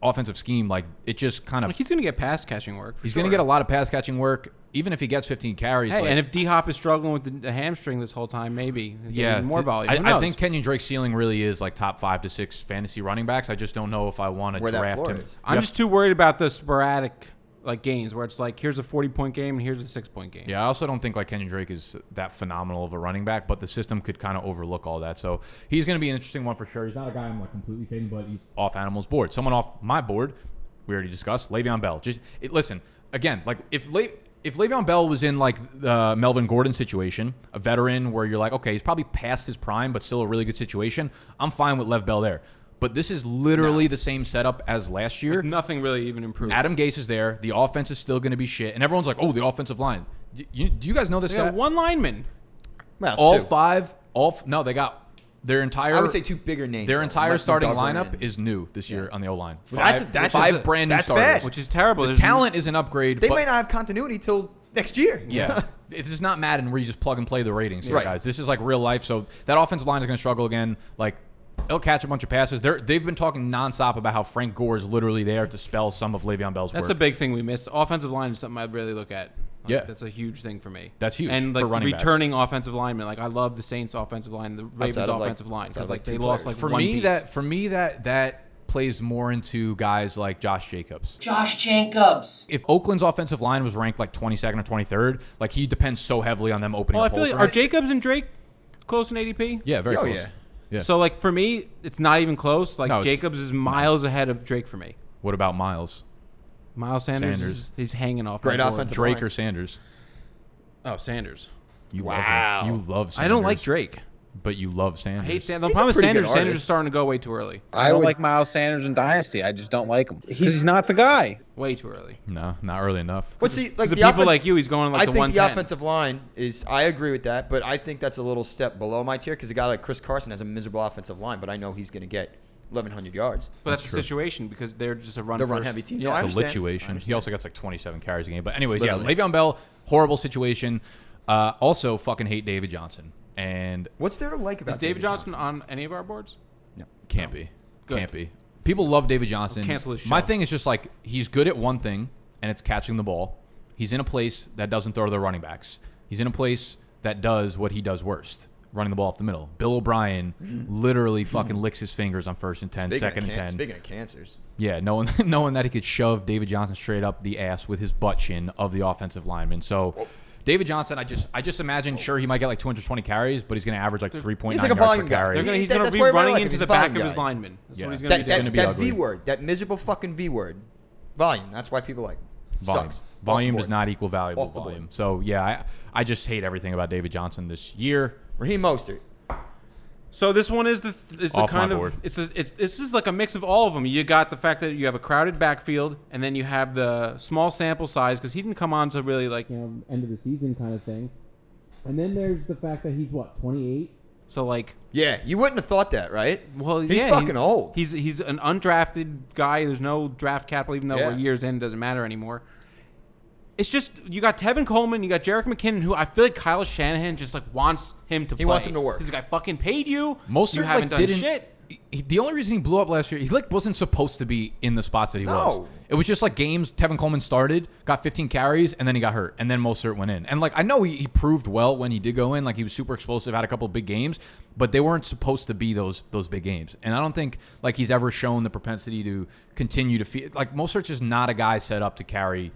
offensive scheme, like it just kind of he's going to get pass catching work. He's going to get a lot of pass catching work, even if he gets 15 carries. Hey, and if D Hop is struggling with the hamstring this whole time, maybe more volume. I think Kenyan Drake's ceiling really is like top 5 to 6 fantasy running backs. I just don't know if I want to draft him. I'm just too worried about the sporadic like games where it's like here's a 40-point game and here's a 6-point game. Yeah, I also don't think like Kenyan Drake is that phenomenal of a running back, but the system could kind of overlook all that. So he's going to be an interesting one for sure. He's not a guy I'm like completely fading, but he's off Animal's board. Someone off my board, we already discussed, Le'Veon Bell. Listen, again, like if Le'Veon Bell was in like the Melvin Gordon situation, a veteran where you're like, okay, he's probably past his prime, but still a really good situation, I'm fine with Lev Bell there. But this is literally the same setup as last year. Nothing really even improved. Adam Gase is there. The offense is still going to be shit. And everyone's like, oh, the offensive line. Do you guys know this They got one lineman. Well, all two. five. No, they got their entire. I would say 2 bigger names. Their entire starting McGovern lineup and- is new this year on the O-line. That's five brand new that's starters. bad. Which is terrible. The talent is an upgrade. They but might not have continuity till next year. Yeah. It's just not Madden where you just plug and play the ratings here, Right. guys. This is like real life. So that offensive line is going to struggle again. Like, they'll catch a bunch of passes. They've been talking nonstop about how Frank Gore is literally there to spell some of Le'Veon Bell's work. That's a big thing we missed. Offensive line is something I'd really look at. Like, Yeah. That's a huge thing for me. That's huge And for like running returning offensive linemen. Like I love the Saints offensive line, the Ravens offensive line because like they lost like For one me, piece. that plays more into guys like Josh Jacobs. Josh Jacobs. If Oakland's offensive line was ranked like 22nd or 23rd, like he depends so heavily on them opening Well, I up feel holes like for are him. Jacobs and Drake close in ADP? Yeah, very close. yeah. Yeah. So like for me, it's not even close. Like No, it's- Jacobs is miles ahead of Drake for me. What about Miles? Miles Sanders. He's hanging off. Great my board. offensive Drake line. or Sanders? Oh, Sanders. You love him. You love Sanders. I don't like Drake. But you love Sanders. I hate Sanders. The He's a problem with pretty good Sanders, Sanders is artist. starting to go way too early. I don't like Miles Sanders in Dynasty. I just don't like him. He's not the guy. Way too early. No, not early enough. But see, like The people like you, he's going like I the think 110. the offensive line is. I agree with that, but I think that's a little step below my tier because a guy like Chris Carson has a miserable offensive line, but I know he's going to get 1,100 yards. But that's the situation because they're just a run. They're first. run-heavy team. Yeah. No, I It's a understand. situation. He also gets like 27 carries a game. But anyways, Literally. yeah, Le'Veon Bell, horrible situation. Also, fucking hate David Johnson. And What's there to like about Is David Johnson on any of our boards? can't be. Good. Can't be. People love David Johnson. We'll cancel his My show. thing is just like he's good at one thing, and it's catching the ball. He's in a place that doesn't throw their running backs. He's in a place that does what he does worst, running the ball up the middle. Bill O'Brien literally fucking licks his fingers on 1st and 10, second and 10. Speaking of cancers. Yeah, knowing that he could shove David Johnson straight up the ass with his butt chin of the offensive lineman. So David Johnson, I just imagine, sure, he might get like 220 carries, but he's going to average like 3.9 He's like a yards volume per guy. carry. He's going to That's be why I running like him. into He's the a back volume of his guy. lineman. That's Yeah. what he's going to be doing. be That ugly. V word, that miserable fucking V word, volume. That's why people like him. Volume. Sucks. Volume Off the does board. not equal valuable Off the board. volume. So yeah, I just hate everything about David Johnson this year. Raheem Mostert. So this one is the Off kind my of board. this is like a mix of all of them. You got the fact that you have a crowded backfield, and then you have the small sample size because he didn't come on to really like end of the season kind of thing. And then there's the fact that he's 28. so like Yeah, you wouldn't have thought that, right? well He's yeah, fucking old. He's an undrafted guy. There's no draft capital, even though Yeah. we're years in, it doesn't matter anymore. It's just you got Tevin Coleman, you got Jerick McKinnon, who I feel like Kyle Shanahan just like wants him to play. He wants him to work. He's like, I fucking paid you. Mostert you haven't like done didn't. shit. The only reason he blew up last year, he like wasn't supposed to be in the spots that he was. No. It was just like games. Tevin Coleman started, got 15 carries, and then he got hurt, and then Mostert went in. And like I know he proved well when he did go in, like he was super explosive, had a couple of big games, but they weren't supposed to be those big games. And I don't think like he's ever shown the propensity to continue to feel like Mostert's just not a guy set up to carry.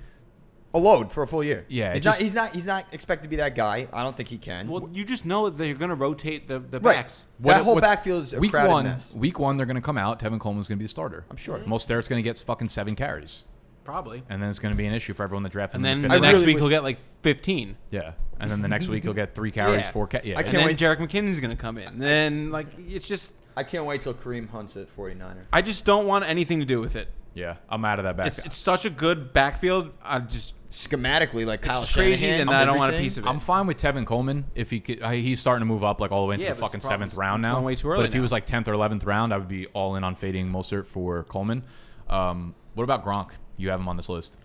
A load for a full year. Yeah, he's not expected to be that guy. I don't think he can. Well, you just know that they're going to rotate the Right. backs. That whole backfield is a week crowded one. mess. Week one, they're going to come out. Tevin Coleman's going to be the starter. I'm sure. Mostert's going to get fucking 7 carries. Probably. And then it's going to be an issue for everyone that drafted And him. then in the the next week he'll get like 15. Yeah. And then the next week he'll get 3 carries, 4 yeah. And then Jerick McKinnon's going to come in. And then, like, it's just... I can't wait till Kareem Hunt's at 49er. I just don't want anything to do with it. Yeah, I'm out of that backfield. It's such a good backfield. I just... Schematically, like Kyle it's crazy, Shanahan, and I don't want a piece of it. I'm fine with Tevin Coleman if he could. He's starting to move up like all the way into the fucking 7th round now. Way too early but if he now. was like 10th or 11th round, I would be all in on fading Mostert for Coleman. What about Gronk? You have him on this list.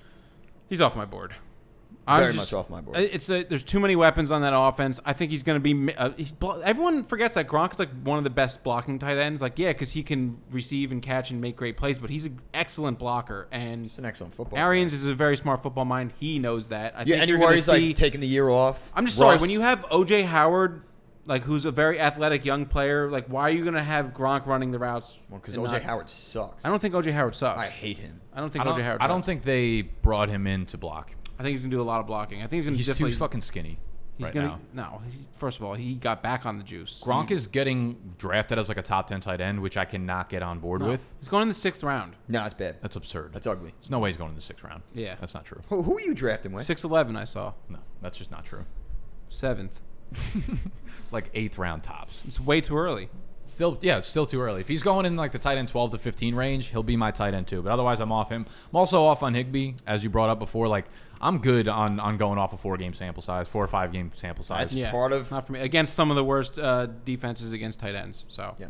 He's off my board. Very much off my board. There's too many weapons on that offense. I think he's going to be. Everyone forgets that Gronk is like one of the best blocking tight ends. Like, yeah, because he can receive and catch and make great plays, but he's an excellent blocker and he's an excellent football. Arians is a very smart football mind. He knows that. I yeah, think and you're he worries see, like taking the year off. I'm just sorry when you have OJ Howard. Like, who's a very athletic young player. Like, why are you going to have Gronk running the routes? Well, because OJ Howard sucks. I don't think OJ Howard sucks. I hate him. I don't think OJ Howard sucks. I don't think they brought him in to block. I think he's going to do a lot of blocking. I think he's going to He's too fucking skinny. He's right gonna now. First of all, he got back on the juice. Gronk is getting drafted as like a top 10 tight end, which I cannot get on board with. He's going in the 6th round. No, it's bad. That's absurd. That's ugly. There's no way he's going in the 6th round. Yeah. That's not true. Who are you drafting with? 6'11", I saw. No, that's just not true. 7th. Like 8th round tops. It's way too early. It's still too early. If he's going in like the tight end 12 to 15 range, he'll be my tight end too. But otherwise, I'm off him. I'm also off on Higbee, as you brought up before. Like, I'm good on going off a 4 or 5 game sample size. That's part of not for me against some of the worst defenses against tight ends. So yeah,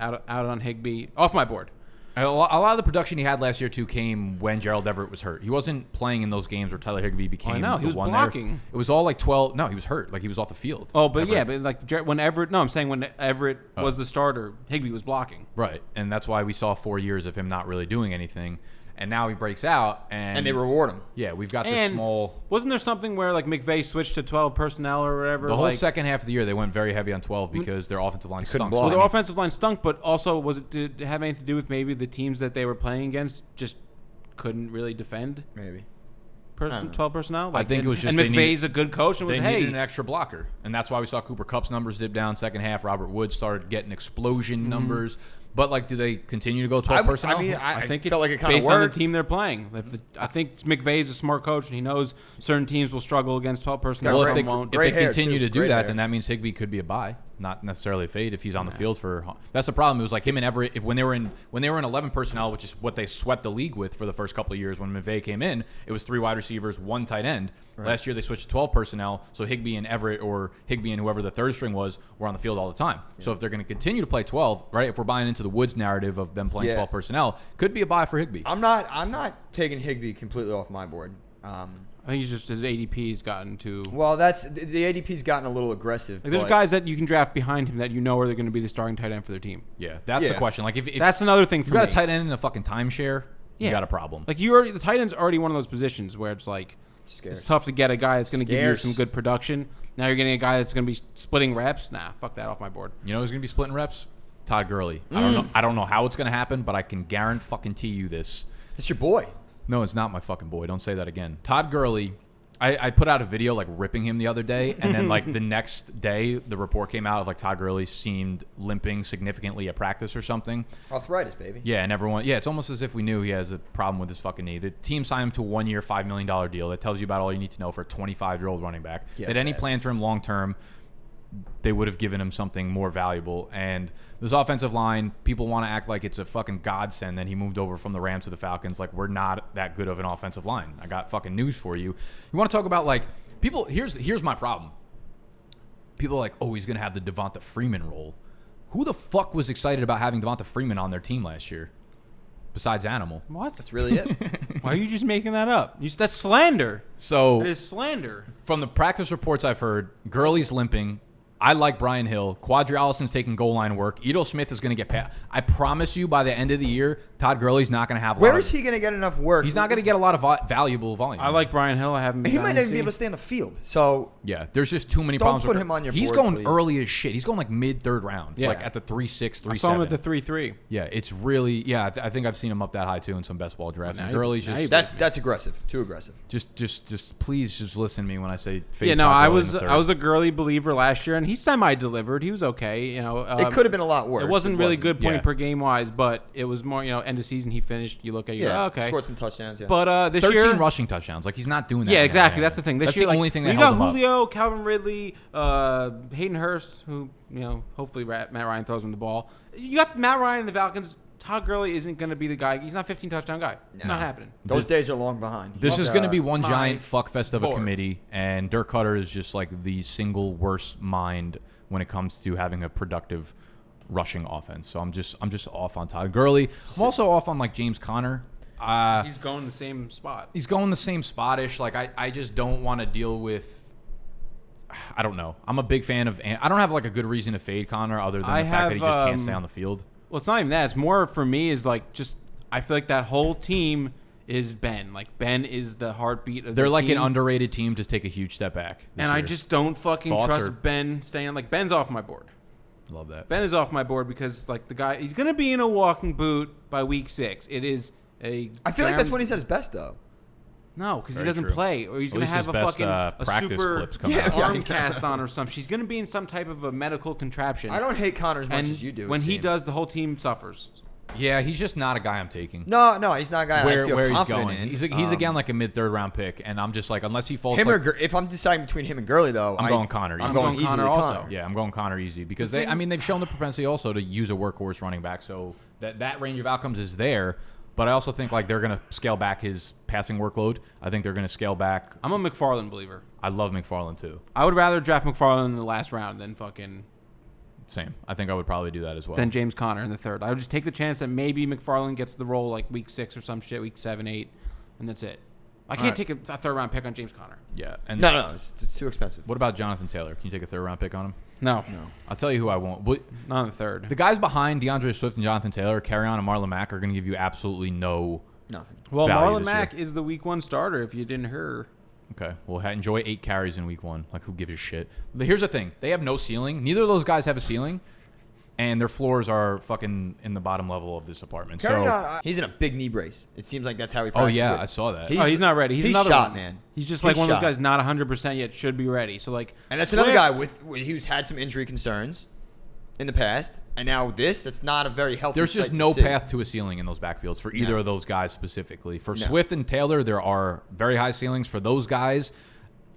out on Higbee, off my board. A lot of the production he had last year too came when Gerald Everett was hurt. He wasn't playing in those games where Tyler Higbee became. I know he was one blocking. There. It was all like 12. No, he was hurt. Like he was off the field. Oh, but Everett. Yeah, but like when Everett. No, I'm saying when Everett was the starter, Higbee was blocking. Right, and that's why we saw 4 years of him not really doing anything. And now he breaks out, and they reward him. Yeah, we've got this small. Wasn't there something where like McVay switched to 12 personnel or whatever? The whole second half of the year, they went very heavy on 12 because their offensive line stunk. Well, their offensive line stunk, but also did it have anything to do with maybe the teams that they were playing against just couldn't really defend? Maybe. 12 personnel. I think it was just and McVay's a good coach. And they needed an extra blocker, and that's why we saw Cooper Kupp's numbers dip down second half. Robert Woods started getting explosion numbers. But like, do they continue to go 12 personnel? I mean, I think it's felt like it kind of based worked. on the team they're playing. I think McVay's a smart coach, and he knows certain teams will struggle against 12 personnel. Well, won't. If they continue to do that, then that means Higbee could be a buy, not necessarily a fade if he's on the field for. That's the problem. It was like him and Everett. When they were in 11 personnel, which is what they swept the league with for the first couple of years. When McVay came in, it was 3 wide receivers, 1 tight end. Right. Last year they switched to 12 personnel, so Higbee and Everett or Higbee and whoever the third string was were on the field all the time. Yeah. So if they're going to continue to play 12, right? If we're buying into the Woods narrative of them playing 12 personnel, could be a buy for Higbee. I'm not taking Higbee completely off my board. I think he's just his ADP's gotten to. Well, the ADP's gotten a little aggressive. Like, there's guys that you can draft behind him that you know are going to be the starting tight end for their team. Yeah, that's the question. Like if that's another thing. If you got a tight end in a fucking timeshare, you got a problem. Like the tight end's already one of those positions where it's like. It's tough to get a guy that's going to give you some good production. Now you're getting a guy that's going to be splitting reps. Nah, fuck that off my board. You know who's going to be splitting reps? Todd Gurley. I don't know how it's going to happen, but I can guarantee you this. It's your boy. No, it's not my fucking boy. Don't say that again. Todd Gurley. I put out a video like ripping him the other day, and then like the next day the report came out of like Todd Gurley seemed limping significantly at practice or something. Arthritis, baby. Yeah, and everyone. Yeah, it's almost as if we knew he has a problem with his fucking knee. The team signed him to a 1-year, $5 million deal. That tells you about all you need to know for a 25-year-old running back. Yeah, that any plan for him long term, they would have given him something more valuable. And this offensive line, people want to act like it's a fucking godsend that he moved over from the Rams to the Falcons. Like, we're not that good of an offensive line. I got fucking news for you. You want to talk about, like, people, here's my problem. People are like, oh, he's going to have the Devonta Freeman role. Who the fuck was excited about having Devonta Freeman on their team last year? Besides Animal. What? That's really it. Why are you just making that up? That's slander. So that is slander. From the practice reports I've heard, Gurley's limping. I like Brian Hill. Quadri Allison's taking goal line work. Edo Smith is going to get past. I promise you, by the end of the year, Todd Gurley's not going to have. Where is he going to get enough work? He's not going to get a lot of valuable volume. I like Brian Hill. I haven't. He might not even be able to stay on the field. So yeah, there's just too many problems. Don't put him on your board. He's going please. early as shit. He's going like mid third round. Yeah. Like at the 3.6, 3.7. I saw him at the 3.3. Yeah, it's really I think I've seen him up that high too in some best ball drafts. Gurley's just that's aggressive. Too aggressive. Just please just listen to me when I say. Yeah, no, I was a Gurley believer last year, and mean, he semi-delivered. He was okay. You know, it could have been a lot worse. It wasn't really good point Yeah. per game wise, but it was more. You know, end of season he finished. You look at okay, scored some touchdowns. Yeah. But this 13 year, rushing touchdowns. Like, he's not doing that. yeah, now. exactly. That's the thing. This That's year, the only thing that you held got him up. Julio, Calvin Ridley, Hayden Hurst, who hopefully Matt Ryan throws him the ball. You got Matt Ryan and the Falcons. Todd Gurley isn't going to be the guy. He's not 15 touchdown guy. No. Not happening. Those days are long behind. This is going to be one giant fuckfest of a board. committee, and Dirk Cutter is just like the single worst mind when it comes to having a productive rushing offense. So I'm just off on Todd Gurley. I'm also off on like James Conner. He's going the same spot. He's going the same spot-ish. Like I just don't want to deal with. I don't know. I'm a big fan of. I don't have like a good reason to fade Conner other than the fact that he just can't stay on the field. Well, it's not even that. It's more for me is like just I feel like that whole team is Ben. Like Ben is the heartbeat of They're the like team. an underrated team to take a huge step back. And I just don't fucking Thoughts trust or- Ben staying. Like Ben's off my board. Love that. Ben is off my board because like the guy he's gonna be in a walking boot by week 6. It is a. I feel like that's when he's at his best, though. No, because he Very doesn't true. play, or he's At gonna least have his a best, fucking a practice super clips come out. arm cast on or something. She's gonna be in some type of a medical contraption. I don't hate Connor as much and as you do. when it he seems. does, the whole team suffers. Yeah, he's just not a guy I'm taking. No, he's not a guy I feel Where he's confident going. in. He's again like a mid-third round pick, and I'm just like, unless he falls. Him like, or if I'm deciding between him and Gurley, though, I'm going Connor. I'm easy. going Connor easily also. Connor. Yeah, I'm going Connor easy because they've shown the propensity also to use a workhorse running back, so that range of outcomes is there. But I also think like they're going to scale back his passing workload. I think they're going to scale back. I'm a McFarland believer. I love McFarland too. I would rather draft McFarland in the last round than fucking Same. I think I would probably do that as well. than James Conner in the third. I would just take the chance that maybe McFarland gets the role like week 6 or some shit, week 7, 8, and that's it. I can't take a third round pick on James Conner. Yeah. And No, it's too expensive. What about Jonathan Taylor? Can you take a third round pick on him? No. I'll tell you who I won't. But Not in the third. the guys behind DeAndre Swift and Jonathan Taylor, Kerryon and Marlon Mack, are going to give you absolutely no. Nothing. Well, value Marlon this Mack year. is the week 1 starter if you didn't hear. Okay. Well, enjoy 8 carries in week 1. Like, who gives a shit? But here's the thing. They have no ceiling. Neither of those guys have a ceiling. And their floors are fucking in the bottom level of this apartment. So, He's in a big knee brace. It seems like that's how he oh, practices yeah. it. I saw that. He's not ready. He's another shot, one. man. He's just He's like one of shot. those guys not 100% yet should be ready. So like And that's Swift- another guy who's had some injury concerns in the past. And now that's not a very healthy There's just sight to no see. path to a ceiling in those backfields for either No. of those guys specifically. For No. Swift and Taylor, there are very high ceilings. For those guys,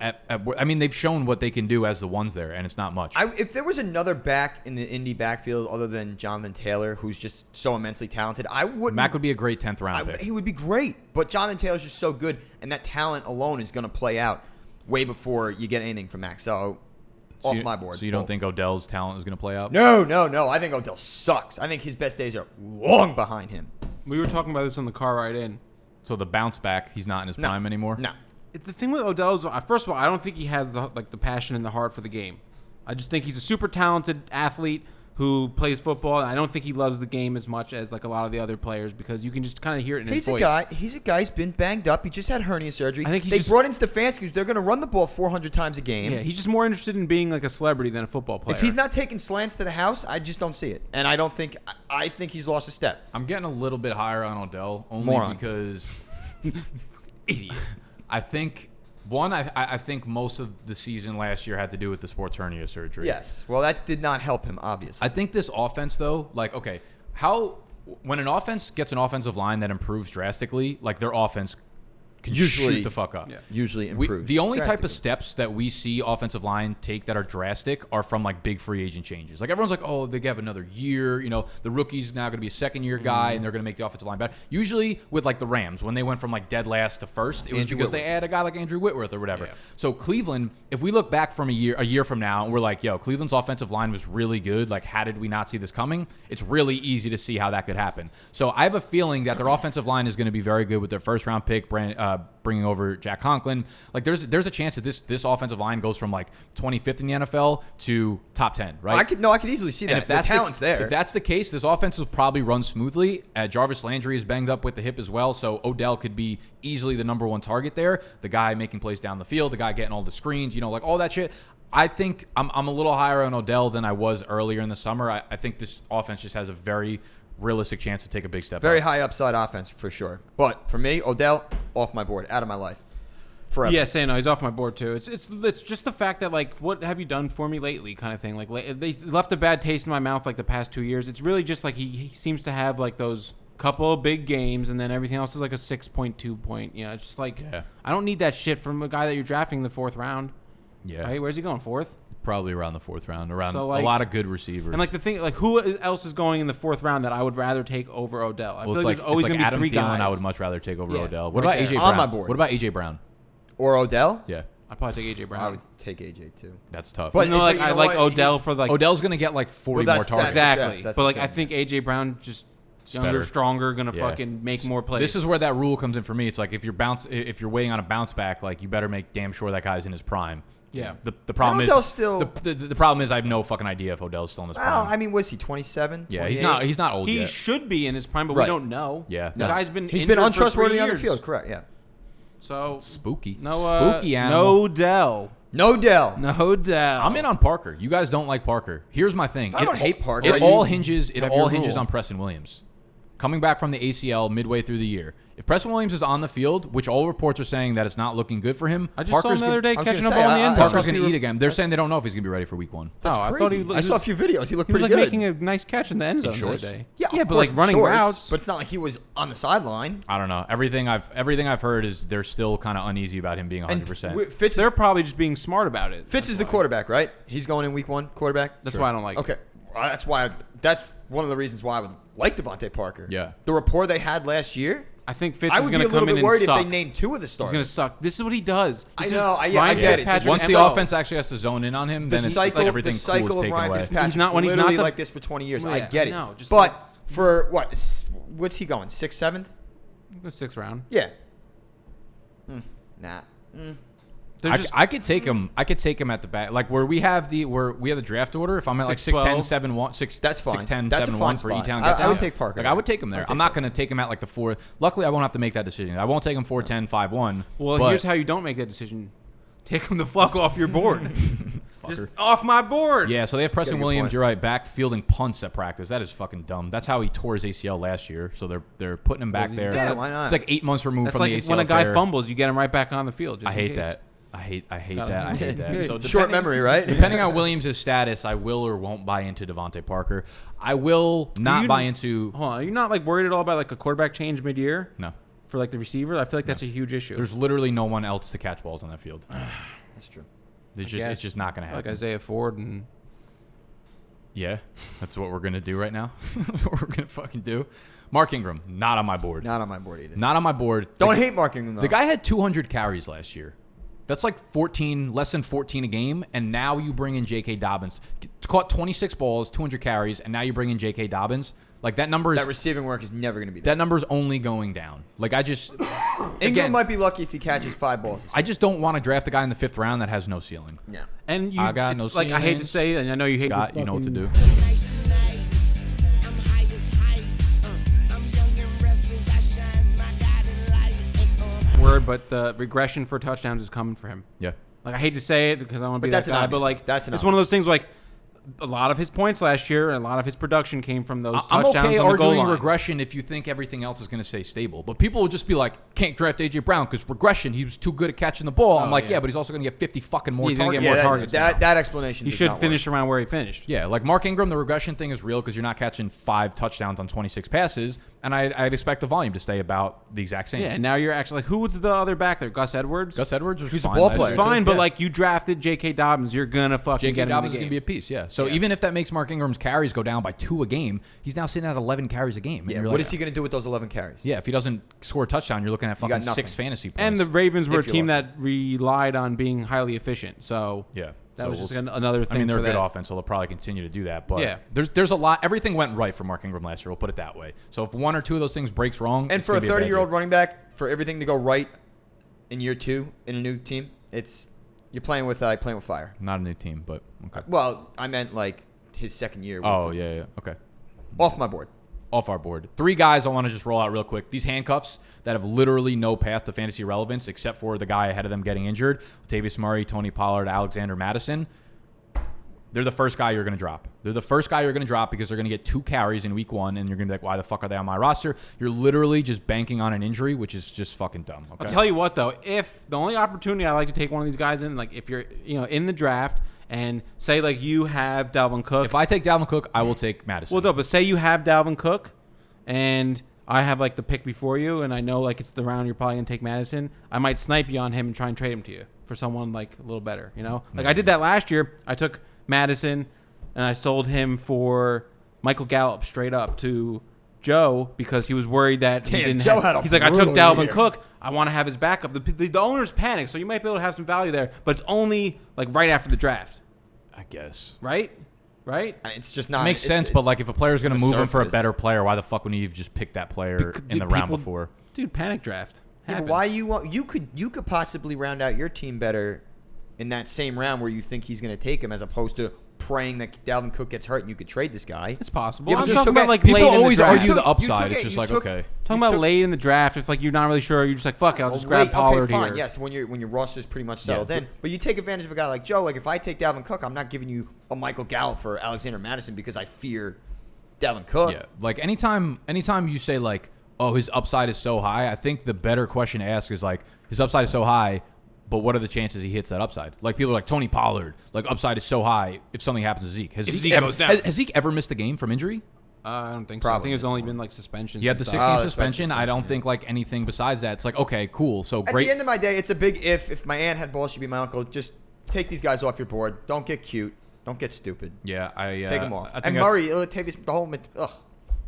I mean, they've shown what they can do as the ones there, and it's not much. If there was another back in the Indy backfield other than Jonathan Taylor, who's just so immensely talented, I wouldn't. Mack would be a great 10th round pick. He would be great, but Jonathan Taylor's just so good, and that talent alone is going to play out way before you get anything from Mack. So off my board. So you don't both. think Odell's talent is going to play out? No. I think Odell sucks. I think his best days are long behind him. We were talking about this on the car ride in. So the bounce back, he's not in his prime anymore? No. The thing with Odell is, first of all, I don't think he has the passion and the heart for the game. I just think he's a super talented athlete who plays football, and I don't think he loves the game as much as like a lot of the other players because you can just kind of hear it in his voice. He's a guy who's been banged up. He just had hernia surgery. I think they brought in Stefanski, who's they're going to run the ball 400 times a game. Yeah, he's just more interested in being like a celebrity than a football player. If he's not taking slants to the house, I just don't see it. And I think he's lost a step. I'm getting a little bit higher on Odell only Moron. because idiot. I think I think most of the season last year had to do with the sports hernia surgery. Yes. Well, that did not help him, obviously. I think this offense though, like okay, when an offense gets an offensive line that improves drastically, like their offense can shoot the fuck up. Yeah. Usually improves. The only type drastically. of steps that we see offensive line take that are drastic are from like big free agent changes. Like everyone's like, oh, they have another year. You know, the rookie's now going to be a second-year guy, and they're going to make the offensive line better. Usually with like the Rams, when they went from like dead last to first, it was Andrew because Whitworth. they had a guy like Andrew Whitworth or whatever. Yeah. So Cleveland, if we look back from a year from now, and we're like, yo, Cleveland's offensive line was really good. Like, how did we not see this coming? It's really easy to see how that could happen. So I have a feeling that their offensive line is going to be very good with their first-round pick, bringing over Jack Conklin. Like there's a chance that this offensive line goes from like 25th in the NFL to top 10, right? I could easily see that. And if that's the talent's there. If that's the case, this offense will probably run smoothly. Jarvis Landry is banged up with the hip as well, so Odell could be easily the number one target there. The guy making plays down the field, the guy getting all the screens, like all that shit. I think I'm a little higher on Odell than I was earlier in the summer. I think this offense just has a very realistic chance to take a big step Very up. high upside offense for sure. But for me, Odell, off my board, out of my life. forever. Yeah, saying no, he's off my board too. It's just the fact that like, what have you done for me lately, kind of thing. Like they left a bad taste in my mouth like the past 2 years. It's really just like he seems to have like those couple of big games, and then everything else is like a 6.2 point. You know, it's just like I don't need that shit from a guy that you're drafting in the 4th round. Yeah. Right? Where's he going? 4th? Probably around the 4th round, around So, like, a lot of good receivers. And like the thing, like who else is going in the 4th round that I would rather take over Odell? I well, feel like there's always it's like going to Adam be 3 Thielen, guys. I would much rather take over Yeah, Odell. What right about AJ there. Brown? On my board. What about AJ Brown? Or Odell. Yeah, I'd probably take AJ Brown. I would take AJ too. that's tough. But you know, like but you I know like what? Odell He's- for like Odell's gonna get like 40 Well, more targets. exactly. that's But the like I thing. think AJ Brown just younger, better. stronger, gonna Yeah. fucking make more plays. This is where that rule comes in for me. It's like if you're waiting on a bounce back, like you better make damn sure that guy's in his prime. Yeah. The problem And is Odell's still- the problem is I have no fucking idea if Odell's still in his Well, prime. I mean, was he 27? Yeah, 28? he's not old he yet. should be in his prime, but Right. we don't know. Yeah. the guy's been He's injured been for untrustworthy 3 on the years. field. Correct. Yeah. So Spooky. no, Spooky animal. no Dell, No Dell. no Dell. I'm in on Parker. You guys don't like Parker. Here's my thing. I don't hate Parker. It I all just hinges. It have all your hinges rule. on Preston Williams coming back from the ACL midway through the year. If Preston Williams is on the field, which all reports are saying that it's not looking good for him, I just saw him the other day I was catching gonna a ball say, in the end I- zone. Parker's going to he- eat again. They're saying they don't know if he's going to be ready for week 1. That's I thought crazy. he I saw a few videos. He looked He was pretty like good. making a nice catch in the end zone the shorts? other day. Yeah, yeah, of but like course, running shorts, routes. But it's not like he was on the sideline. I don't know. Everything I've heard is they're still kind of uneasy about him being 100%. And Fitz, They're probably just being smart about it. Fitz is the quarterback, right? He's going in week 1, quarterback. That's why I don't like it. Okay, that's why. That's one of the reasons why I would like Devante Parker. Yeah. The rapport they had last year. I think Fitz I is would going be a to little come in bit and worried suck. if they named 2 of the He's starters. going to suck. This is what he does. I This know. is I Ryan get it. Fitzpatrick Once the MO. offense actually has to zone in on him, The then cycle, everything the cycle cool is of taken Ryan away. Fitzpatrick. He's not- when he's literally not the- like this for 20 years. Well, I yeah, get it. no, just but like- for what? What's he going? 6th, 7th? The 6th round. Yeah. Nah. I could take him. I could take him at the back, like where we have the draft order. If I'm at like 6'12", 6'10", 7'1", 6, That's fine. 6'10", That's a 7'1" fine for spot. E-Town. I would take Parker Like there. I would take him there. I'm not going to take him at like the 4. Luckily, I won't have to make that decision. I won't take him 4'10", 5'1". Well, but here's how you don't make that decision. Take him the fuck off your board. Just off my board. Yeah, so they have Preston a good Williams. point. You're right, back fielding punts at practice. That is fucking dumb. That's how he tore his ACL last year. So they're putting him back there. Yeah, why not? It's like 8 months removed That's from like the ACL when a guy tear. fumbles, you get him right back on the field. Just I in hate case. that. I hate Got that. I him. hate that. So Short depending- memory, right? Depending on Williams' status, I will or won't buy into Devante Parker. I will not buy into. Hold on, are you not like worried at all about like a quarterback change mid-year No. for like the receiver? I feel like that's a huge issue. There's literally no one else to catch balls on that field. That's true. It's just not going to happen. like Isaiah Ford and Yeah, that's what we're going to do right now. What we're going to fucking do. Mark Ingram, not on my board. Not on my board either. Not on my board. Don't hate Mark Ingram, though. The guy had 200 carries last year. That's like 14, less than 14 a game, and now you bring in J.K. Dobbins. Caught 26 balls, 200 carries, and now you bring in J.K. Dobbins. Like that number is that receiving work is never going to be there. that number's only going down. Like I just Ingram again, might be lucky if he catches 5 balls. I just don't want to draft a guy in the 5th round that has no ceiling. Yeah. and you. I got it's no like I hate to ceilings. say, and I know you hate. Scott, you know what to do. Word, but the regression for touchdowns is coming for him. Yeah. Like I hate to say it because I want to be But that's that an guy, obvious but like one. That's an it's one of those things like a lot of his points last year and a lot of his production came from those I'm touchdowns okay on the goal arguing line. regression if you think everything else is going to stay stable. But people will just be like, can't draft A.J. Brown because regression, he was too good at catching the ball. I'm like, yeah, but he's also going to get 50 fucking more He's gonna targets. get more Yeah, targets now. that explanation He does should not finish around where he finished. Yeah, like Mark Ingram, the regression thing is real because you're not catching 5 touchdowns on 26 passes, and I'd expect the volume to stay about the exact same. Yeah, and now you're actually like, who was the other back there? Gus Edwards? Gus Edwards was Who's a fine ball last player, year, too. Fine, but Yeah. like you drafted J.K. Dobbins, you're gonna fucking J.K. get him Dobbins is in the going to game. be a piece, yeah. So Yeah. even if that makes Mark Ingram's carries go down by 2 a game, he's now sitting at 11 carries a game. And Yeah, you're what like, is he going to do with those 11 carries? Yeah, if he doesn't score a touchdown, you're looking at got fucking nothing. 6 fantasy points. And the Ravens were a If you're team lucky. that relied on being highly efficient. So yeah, that so was just we'll- another thing. I mean, they're for a good that. offense, so they'll probably continue to do that. But Yeah. there's a lot. Everything went right for Mark Ingram last year. We'll put it that way. So if 1 or 2 of those things breaks wrong, And it's for a gonna be bad 30-year-old year. running back, for everything to go right in year 2 in a new team, you're playing with fire. Not a new team, but okay. Well, I meant like his second year. Oh with yeah, okay. Off my board. Off our board. 3 guys I want to just roll out real quick. These handcuffs that have literally no path to fantasy relevance except for the guy ahead of them getting injured. Latavius Murray, Tony Pollard, Alexander Mattison. they're the first guy you're going to drop. They're the first guy you're going to drop because they're going to get 2 carries in week 1, and you're going to be like, why the fuck are they on my roster? You're literally just banking on an injury, which is just fucking dumb. Okay? I'll tell you what, though. If the only opportunity I like to take one of these guys in, like if you're in the draft and say like you have Dalvin Cook. If I take Dalvin Cook, I will take Mattison. Well, no, but say you have Dalvin Cook and I have like the pick before you, and I know like it's the round you're probably going to take Mattison, I might snipe you on him and try and trade him to you for someone like a little better, Like I did that last year. I took Mattison and I sold him for Michael Gallup straight up to Joe because he was worried that he didn't he's like, I took Dalvin Cook. I want to have his backup. The owners panic, so you might be able to have some value there, but it's only like right after the draft. I guess. Right? It's just not. It makes sense, but like if a player's going to move him for a better player, why the fuck wouldn't you have just picked that player in the round before? Dude, panic draft. Yeah, but why you could possibly round out your team better in that same round where you think he's going to take him, as opposed to praying that Dalvin Cook gets hurt and you could trade this guy. It's possible. Yeah, I'm talking about like people late in the always draft. argue the upside. It's just like okay. Talking about late in the draft, if like you're not really sure, you're just like fuck it, I'll just grab Pollard okay, fine. here. Yes, when your roster's pretty much settled in, but you take advantage of a guy like Joe. Like if I take Dalvin Cook, I'm not giving you a Michael Gallup for Alexander Mattison because I fear Dalvin Cook. Yeah, like anytime you say like, oh, his upside is so high, I think the better question to ask is like, his upside is so high, but what are the chances he hits that upside? Like people are like Tony Pollard, like upside is so high if something happens to Zeke. Has Zeke ever missed a game from injury? I don't think so. I think it's only been like suspensions. He had the 6-game suspension. I don't think like anything besides that. It's like, okay, cool. So great. At the end of my day, it's a big if. If my aunt had balls, she'd be my uncle. Just take these guys off your board. Don't get cute. Don't get stupid. Yeah, take them off. And Murray, Latavius, the whole. Ugh.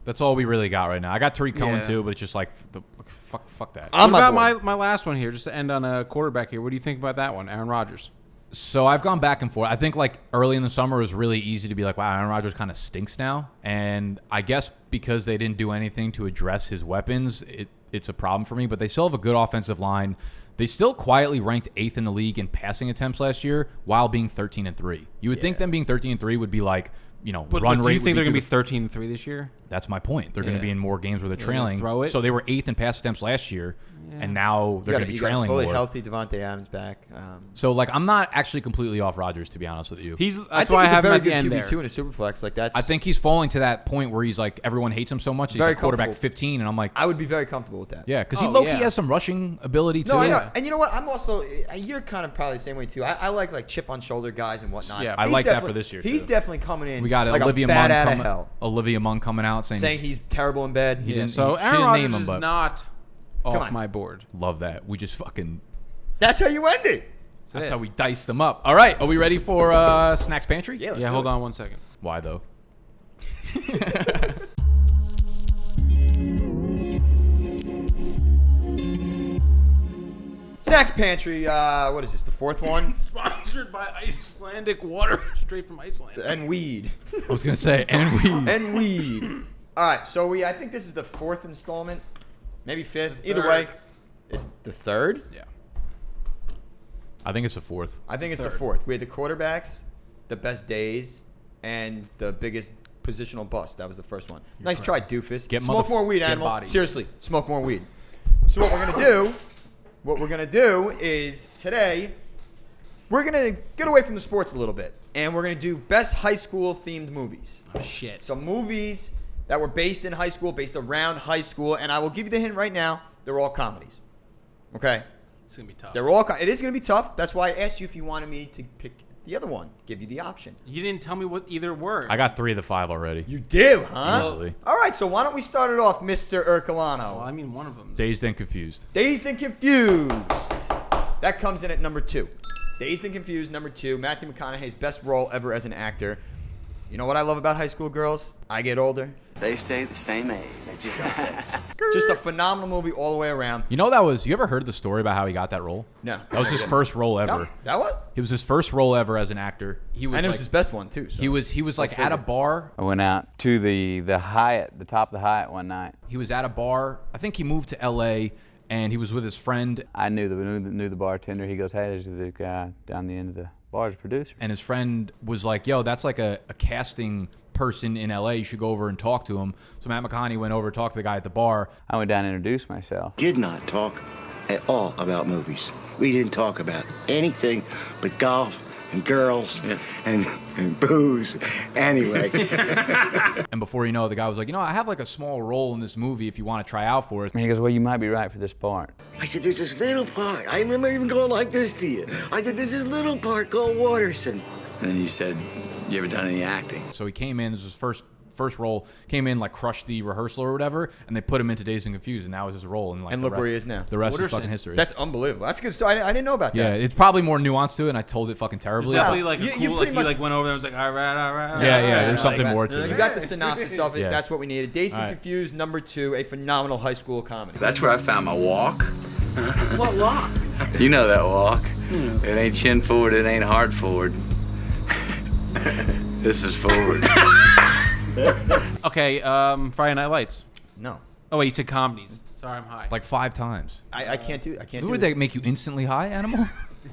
That's all we really got right now. I got Tariq Cohen too, but it's just like fuck that. What about my last one here? Just to end on a quarterback here. What do you think about that one, Aaron Rodgers? So I've gone back and forth. I think like early in the summer it was really easy to be like, wow, Aaron Rodgers kind of stinks now. And I guess because they didn't do anything to address his weapons, it's a problem for me. But they still have a good offensive line. They still quietly ranked 8th in the league in passing attempts last year while being 13-3. You would think them being 13-3 would be like, but run rate. Do you think they're going to be 13-3 this year? That's my point. They're going to be in more games where they're trailing. Throw it. So they were 8th in pass attempts last year, and now they're going to be trailing more. You got a fully healthy Devante Adams back. So like I'm not actually completely off Rodgers, to be honest with you. That's why I have him at the end there. there. QB2 in a superflex. Like that's. I think he's falling to that point where he's like everyone hates him so much. He's like quarterback 15, and I'm like, I would be very comfortable with that. Yeah, because he low-key has some rushing ability too. No, I know. And you know what? I'm also you're kind of probably the same way too. I like chip on shoulder guys and whatnot. Yeah, I like that for this year. He's definitely coming in. We got like Olivia Munn coming out saying he's terrible in bed. He didn't. So she Aaron didn't Rodgers name him, is but not off my board. Love that. We just fucking. That's how you end it. That's how we diced them up. All right, are we ready for Snacks Pantry? Yeah. Hold on 1 second. Why though? Snacks Pantry. What is this? The 4th one? Sponsored by Icelandic water, straight from Iceland. And weed. I was gonna say and weed. All right, so I think this is the 4th installment, maybe 5th. Either way, it's the 3rd. Yeah. I think it's the 4th. I think it's the 4th. We had the quarterbacks, the best days, and the biggest positional bust. That was the first one. Nice try, doofus. Smoke more weed, animal. Body. Seriously, smoke more weed. So what we're gonna do is today we're gonna get away from the sports a little bit, and we're gonna do best high school themed movies. Oh shit! So movies that were based in high school, based around high school, and I will give you the hint right now: they're all comedies. Okay. It's gonna be tough. It is gonna be tough. That's why I asked you if you wanted me to pick the other one. Give you the option. You didn't tell me what either were. I got 3 of the 5 already. You do, huh? Easily. All right. So why don't we start it off, Mr. Ercolano? Well, I mean, one of them. Dazed and Confused. Dazed and Confused. That comes in at number 2. Dazed and Confused, number 2. Matthew McConaughey's best role ever as an actor. You know what I love about high school girls? I get older. They stay the same age. Just a phenomenal movie all the way around. You ever heard the story about how he got that role? No. That was his first role ever. That what? It was his first role ever as an actor. And it was his best one too. So. He was like at a bar. I went out to the Hyatt, the top of the Hyatt one night. He was at a bar. I think he moved to L.A. and he was with his friend. I knew the bartender. He goes, "Hey, there's the guy down the end of the bar's producer." And his friend was like, "Yo, that's like a casting person in LA. You should go over and talk to him." So Matt McConaughey went over to talk to the guy at the bar. I went down and introduced myself. Did not talk at all about movies. We didn't talk about anything but golf and girls and booze. Anyway. And before you know it, the guy was like, I have like a small role in this movie if you want to try out for it. And he goes, well, you might be right for this part. I said, there's this little part. I remember even going like this to you. I said, there's this little part called Waterson. And then you said, you ever done any acting? So he came in, this was his first role, came in, like crushed the rehearsal or whatever, and they put him into Dazed and Confused, and now is his role. And, like, look where he is now. The rest is fucking history. That's unbelievable. That's a good story. I didn't know about that. Yeah, it's probably more nuanced to it, and I told it fucking terribly. Definitely like a cool, like he like went over there and was like, all right. Yeah, there's something more to it. You got the synopsis of it. Yeah. That's what we needed. Dazed and Confused, number 2, a phenomenal high school comedy. That's where I found my walk. What walk? You know that walk. It ain't chin forward, it ain't hard forward. This is forward. Okay, Friday Night Lights. No. Oh wait, you said comedies. Sorry, I'm high. Like 5 times. I can't do. Would they make you instantly high, Animal?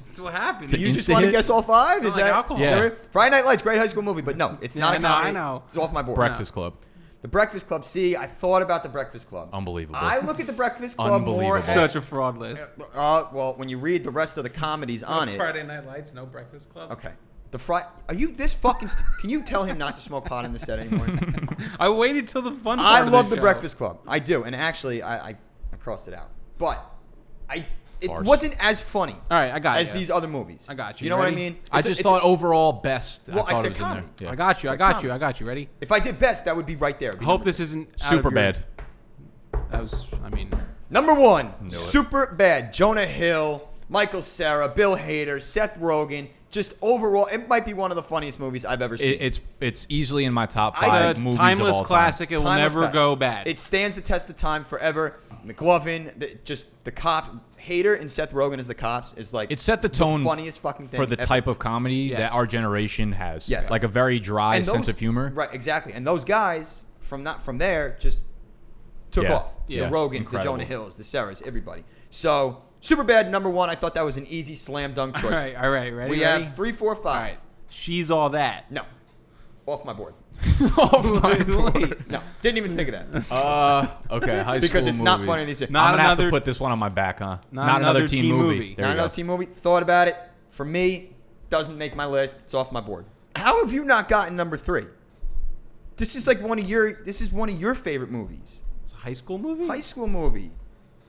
That's what happened. Do you just want to guess all 5? Is like that alcohol? Yeah. Friday Night Lights, great high school movie, but no, it's not a comedy. I know. It's off my board. Breakfast Club. The Breakfast Club. See, I thought about the Breakfast Club. Unbelievable. I look at the Breakfast Club more as Such a fraud list. well, when you read the rest of the comedies on it. Friday Night Lights, no Breakfast Club. Okay. Are you this fucking? Can you tell him not to smoke pot in the set anymore? I waited till the fun. I part love of the show. Breakfast Club. I do, and actually, I crossed it out. But it Farce. wasn't as funny. All right, I got as you. these other movies. I got you. You know what I Ready? mean? I just thought overall best. Well, I thought said it was in there. comedy. Yeah. I got you. I So got comedy. you. I got you. Ready? If I did best, that would be right there. I hope this isn't out Super of your- bad. That was. I mean. Number 1, it. Super Bad. Jonah Hill, Michael Cera, Bill Hader, Seth Rogen. Just overall, it might be one of the funniest movies I've ever seen. It's easily in my top 5 movies timeless of all time. classic. It will Timeless never classic. go bad. It stands the test of time forever. McLovin, the cop, Hader and Seth Rogen as the cops is like It set the tone funniest fucking thing for the ever. type of comedy Yes. that our generation has. Yes. Like a very dry And sense of humor. Right, exactly. And those guys from there just took Yeah. off. Yeah. The Rogans, Incredible. the Jonah Hills, the Ceras, everybody. So Superbad, number 1. I thought that was an easy slam dunk choice. all right. Ready? We ready? have 3, 4, 5. All right. She's all that. No, off my board. Wait. No, didn't even think of that. Okay, high school Because it's not movies. funny these years. Not I'm gonna have another- to put this one on my back, huh? Not another teen movie. There Not you go. another teen movie. Thought about it. For me, doesn't make my list. It's off my board. How have you not gotten number 3? This is like one of your favorite movies. It's a high school movie. High school movie.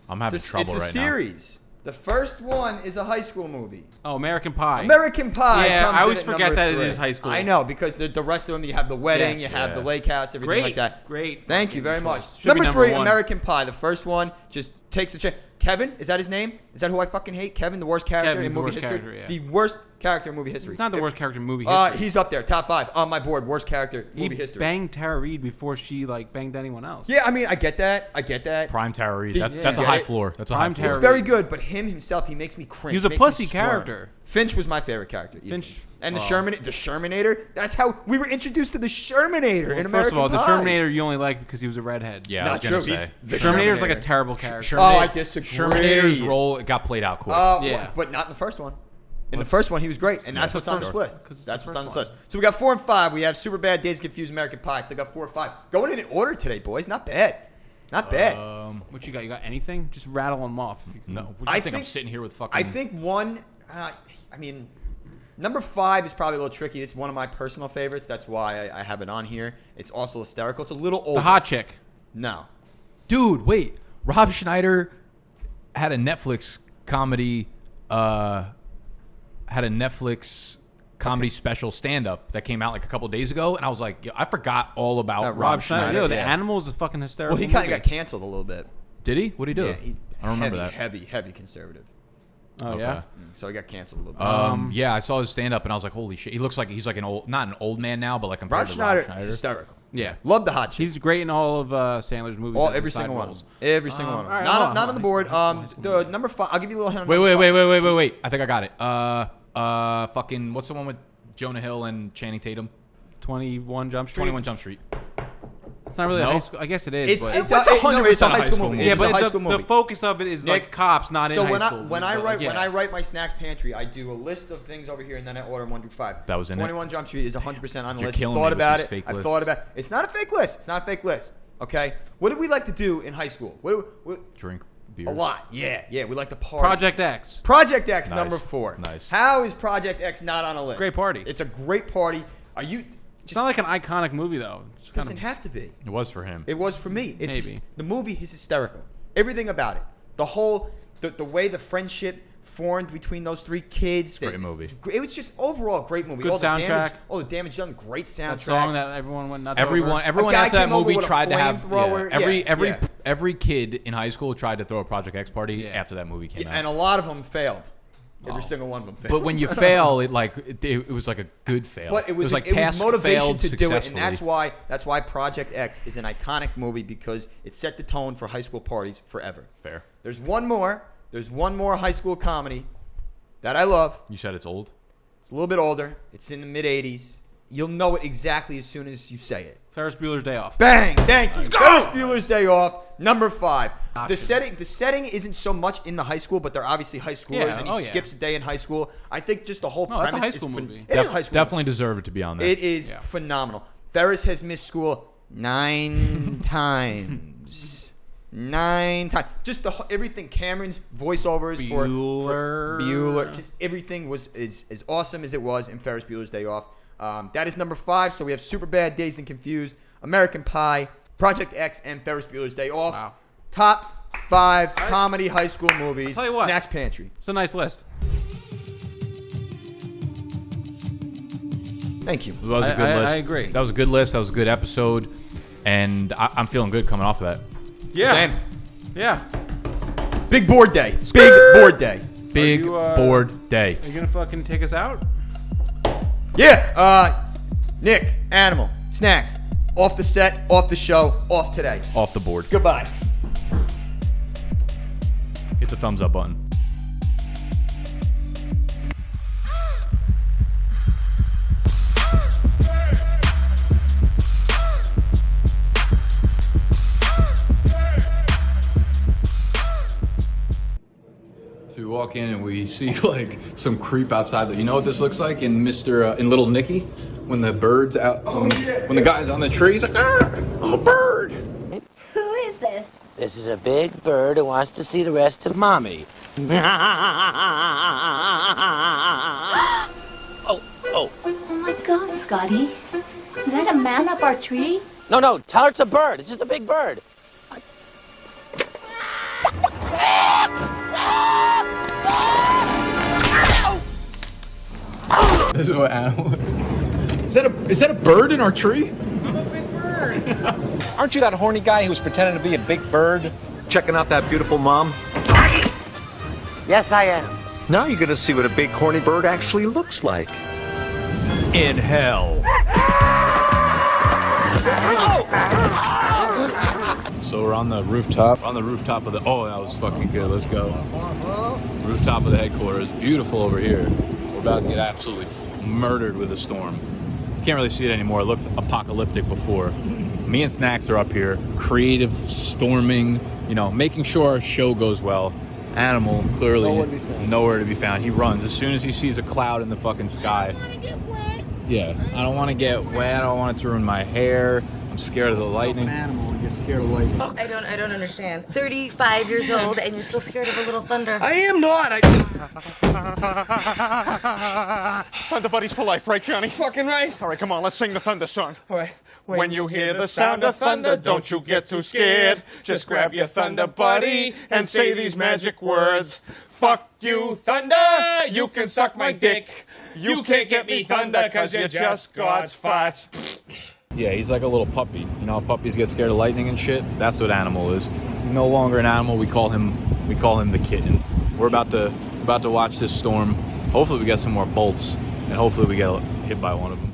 I'm having It's trouble a right series. The first one is a high school movie. Oh, American Pie. American Pie. Yeah, comes I always in at forget number that it 3. is high school. I know, because the rest of them, you have the wedding, Yes. you have Yeah. the lake house, everything Great, like that. great Thank you very fucking much. choice. Should be Number number 3, 1. American Pie. The first one just takes a chance. Kevin, is that his name? Is that who I fucking hate? Kevin, the worst character Kevin's in the movie worst history? character, yeah. The worst character in movie history. It's not the worst character in movie history. He's up there, top 5 on my board. Worst character He movie history. banged Tara Reid before she banged anyone else. Yeah, I mean, I get that. Prime Tara Reid. Did- That's a yeah. high floor. That's a high Prime floor. It's Tara very good, but him himself, he makes me cringe. He was a Makes me pussy squirm. character. Finch was my favorite character. easily. Finch- and the oh. Shermanator. That's how we were introduced to the Shermanator in American First of all, the Pie. Terminator you only like because he was a redhead. Yeah, I Not was gonna true. say. He's the Terminator's like a Shermanator. terrible character. Oh, I disagree. Shermanator's role got played out quick. Yeah. But not in the first one. In the first one, he was great, and that's what's on this list. 'Cause it's That's the what's on first this list. So we got 4 and 5. We have Superbad, Dazed and Confused, American Pie. Still got 4 and 5. Going in order today, boys. Not bad. Not bad. What you got? You got anything? Just rattle them off. No. What do you think? I'm sitting here with fucking... I think one. Number 5 is probably a little tricky. It's one of my personal favorites. That's why I have it on here. It's also hysterical. It's a little old. The hot chick. No. Dude, wait. Rob Schneider had a Netflix comedy special stand-up that came out like a couple days ago, and I was like, yo, I forgot all about Rob Schneider. Yo, the yeah. Animals is fucking hysterical. Well, he kind of movie. got canceled a little bit. Did he? What did he do? Yeah, I don't remember that. Heavy conservative. Oh, yeah? So he got canceled a little bit. Yeah, I saw his stand-up, and I was like, holy shit. He looks like he's like not an old man now, but like compared Rob to Schneider, Rob Schneider. hysterical. Yeah. Love the hot chick. He's great in all of Sandler's movies. as Every his side single one. roles. Every single one. all right, Not hold on the board. The number 5. I'll give you a little hint. on number 5. Wait. I think I got it. Fucking, what's the one with Jonah Hill and Channing Tatum? 21 Jump Street. 21 Jump Street. It's not really a No? high school. I guess it is. It's but a high school movie. yeah, It's a but high school the movie. focus of it is Nick, like cops, not so in high school. when I But, write my snacks pantry, I do a list of things over here and then I order them 1 through 5. That was in it? 21 Jump Street is 100% on the You're list. killing me Thought with about these it. fake I lists. thought about it. It's not a fake list. It's not a fake list. Okay. What did we like to do in high school? What Drink. beers? A lot. Yeah. We like to party. Project X. Project X, Nice. number 4. Nice. How is Project X not on a list? Great party. It's a great party. Are you? It's not like an iconic movie though. It doesn't have to be. It was for him. It was for me. Maybe. The movie is hysterical. Everything about it. The whole, the way the friendship formed between those 3 kids. Great movie. It was just overall a great movie. Good soundtrack. All the damage done. Great soundtrack. That song that everyone went nuts Everyone over. after that came over movie with a tried to have flamethrower. every kid in high school tried to throw a Project X party after that movie came out. And a lot of them failed. Every single one of them failed. But when you fail, it was like a good fail. But it was like it was task motivation failed to do it, and successfully. that's why Project X is an iconic movie because it set the tone for high school parties forever. Fair. There's one more high school comedy that I love. You said it's old? It's a little bit older. It's in the mid-'80s. You'll know it exactly as soon as you say it. Ferris Bueller's Day Off. Bang! Thank you. Ferris Bueller's Day Off, number 5. The setting isn't so much in the high school, but they're obviously high schoolers, and he skips a day in high school. I think just the whole premise that's a high school movie. It is a high school Definitely deserve it to be on there. It is phenomenal. Ferris has missed school 9 times. 9 times. Just everything. Cameron's voiceovers for Bueller. Just everything was as awesome as it was in Ferris Bueller's Day Off. That is number 5. So we have Superbad, Dazed and Confused, American Pie, Project X, and Ferris Bueller's Day Off. Wow. Top 5 comedy high school movies. Tell you what, Snacks Pantry. It's a nice list. Thank you. That was a good list. I agree. That was a good list. That was a good episode. And I'm feeling good coming off of that. Yeah. Same. Yeah. Big board day. Big board day. Big board day. Are you gonna fucking take us out? Yeah. Nick, Animal, Snacks. Off the set, off the show, off today. Off the board. Goodbye. Hit the thumbs up button. So we walk in and we see like some creep outside. You know what this looks like in in Little Nicky, when the bird's out, when the guy's on the tree, he's like, I'm a bird. Who is this? This is a big bird who wants to see the rest of Mommy. Oh my God, Scotty. Is that a man up our tree? No, tell her it's a bird. It's just a big bird. This is what animal. Is that a bird in our tree? I'm a big bird. Aren't you that horny guy who's pretending to be a big bird, checking out that beautiful mom? Yes, I am. Now you're gonna see what a big horny bird actually looks like. In hell. So we're on the rooftop. We're on the rooftop of the. Oh, that was fucking good. Let's go. Rooftop of the headquarters. Beautiful over here. We're about to get absolutely murdered with a storm. Can't really see it anymore. It looked apocalyptic before. Me and Snacks are up here, creative storming, making sure our show goes well. Animal, clearly nowhere to be found. He runs as soon as he sees a cloud in the fucking sky. Yeah, I don't want to get wet. I don't want it to ruin my hair. I'm scared of the lightning. An animal and get scared of lightning. I don't understand. 35 years old and you're still scared of a little thunder. I am not. Thunder Buddies for life, right, Johnny? Fucking right. All right, come on, let's sing the thunder song. All right. When you hear the sound of thunder, don't you get too scared. Just grab your Thunder Buddy and say these magic words. Fuck you, thunder, you can suck my dick. You can't get me thunder, cause you're just God's farts. Yeah, he's like a little puppy. You know how puppies get scared of lightning and shit? That's what Animal is. He's no longer an animal. We call him the kitten. We're about to watch this storm. Hopefully we get some more bolts, and hopefully we get hit by one of them.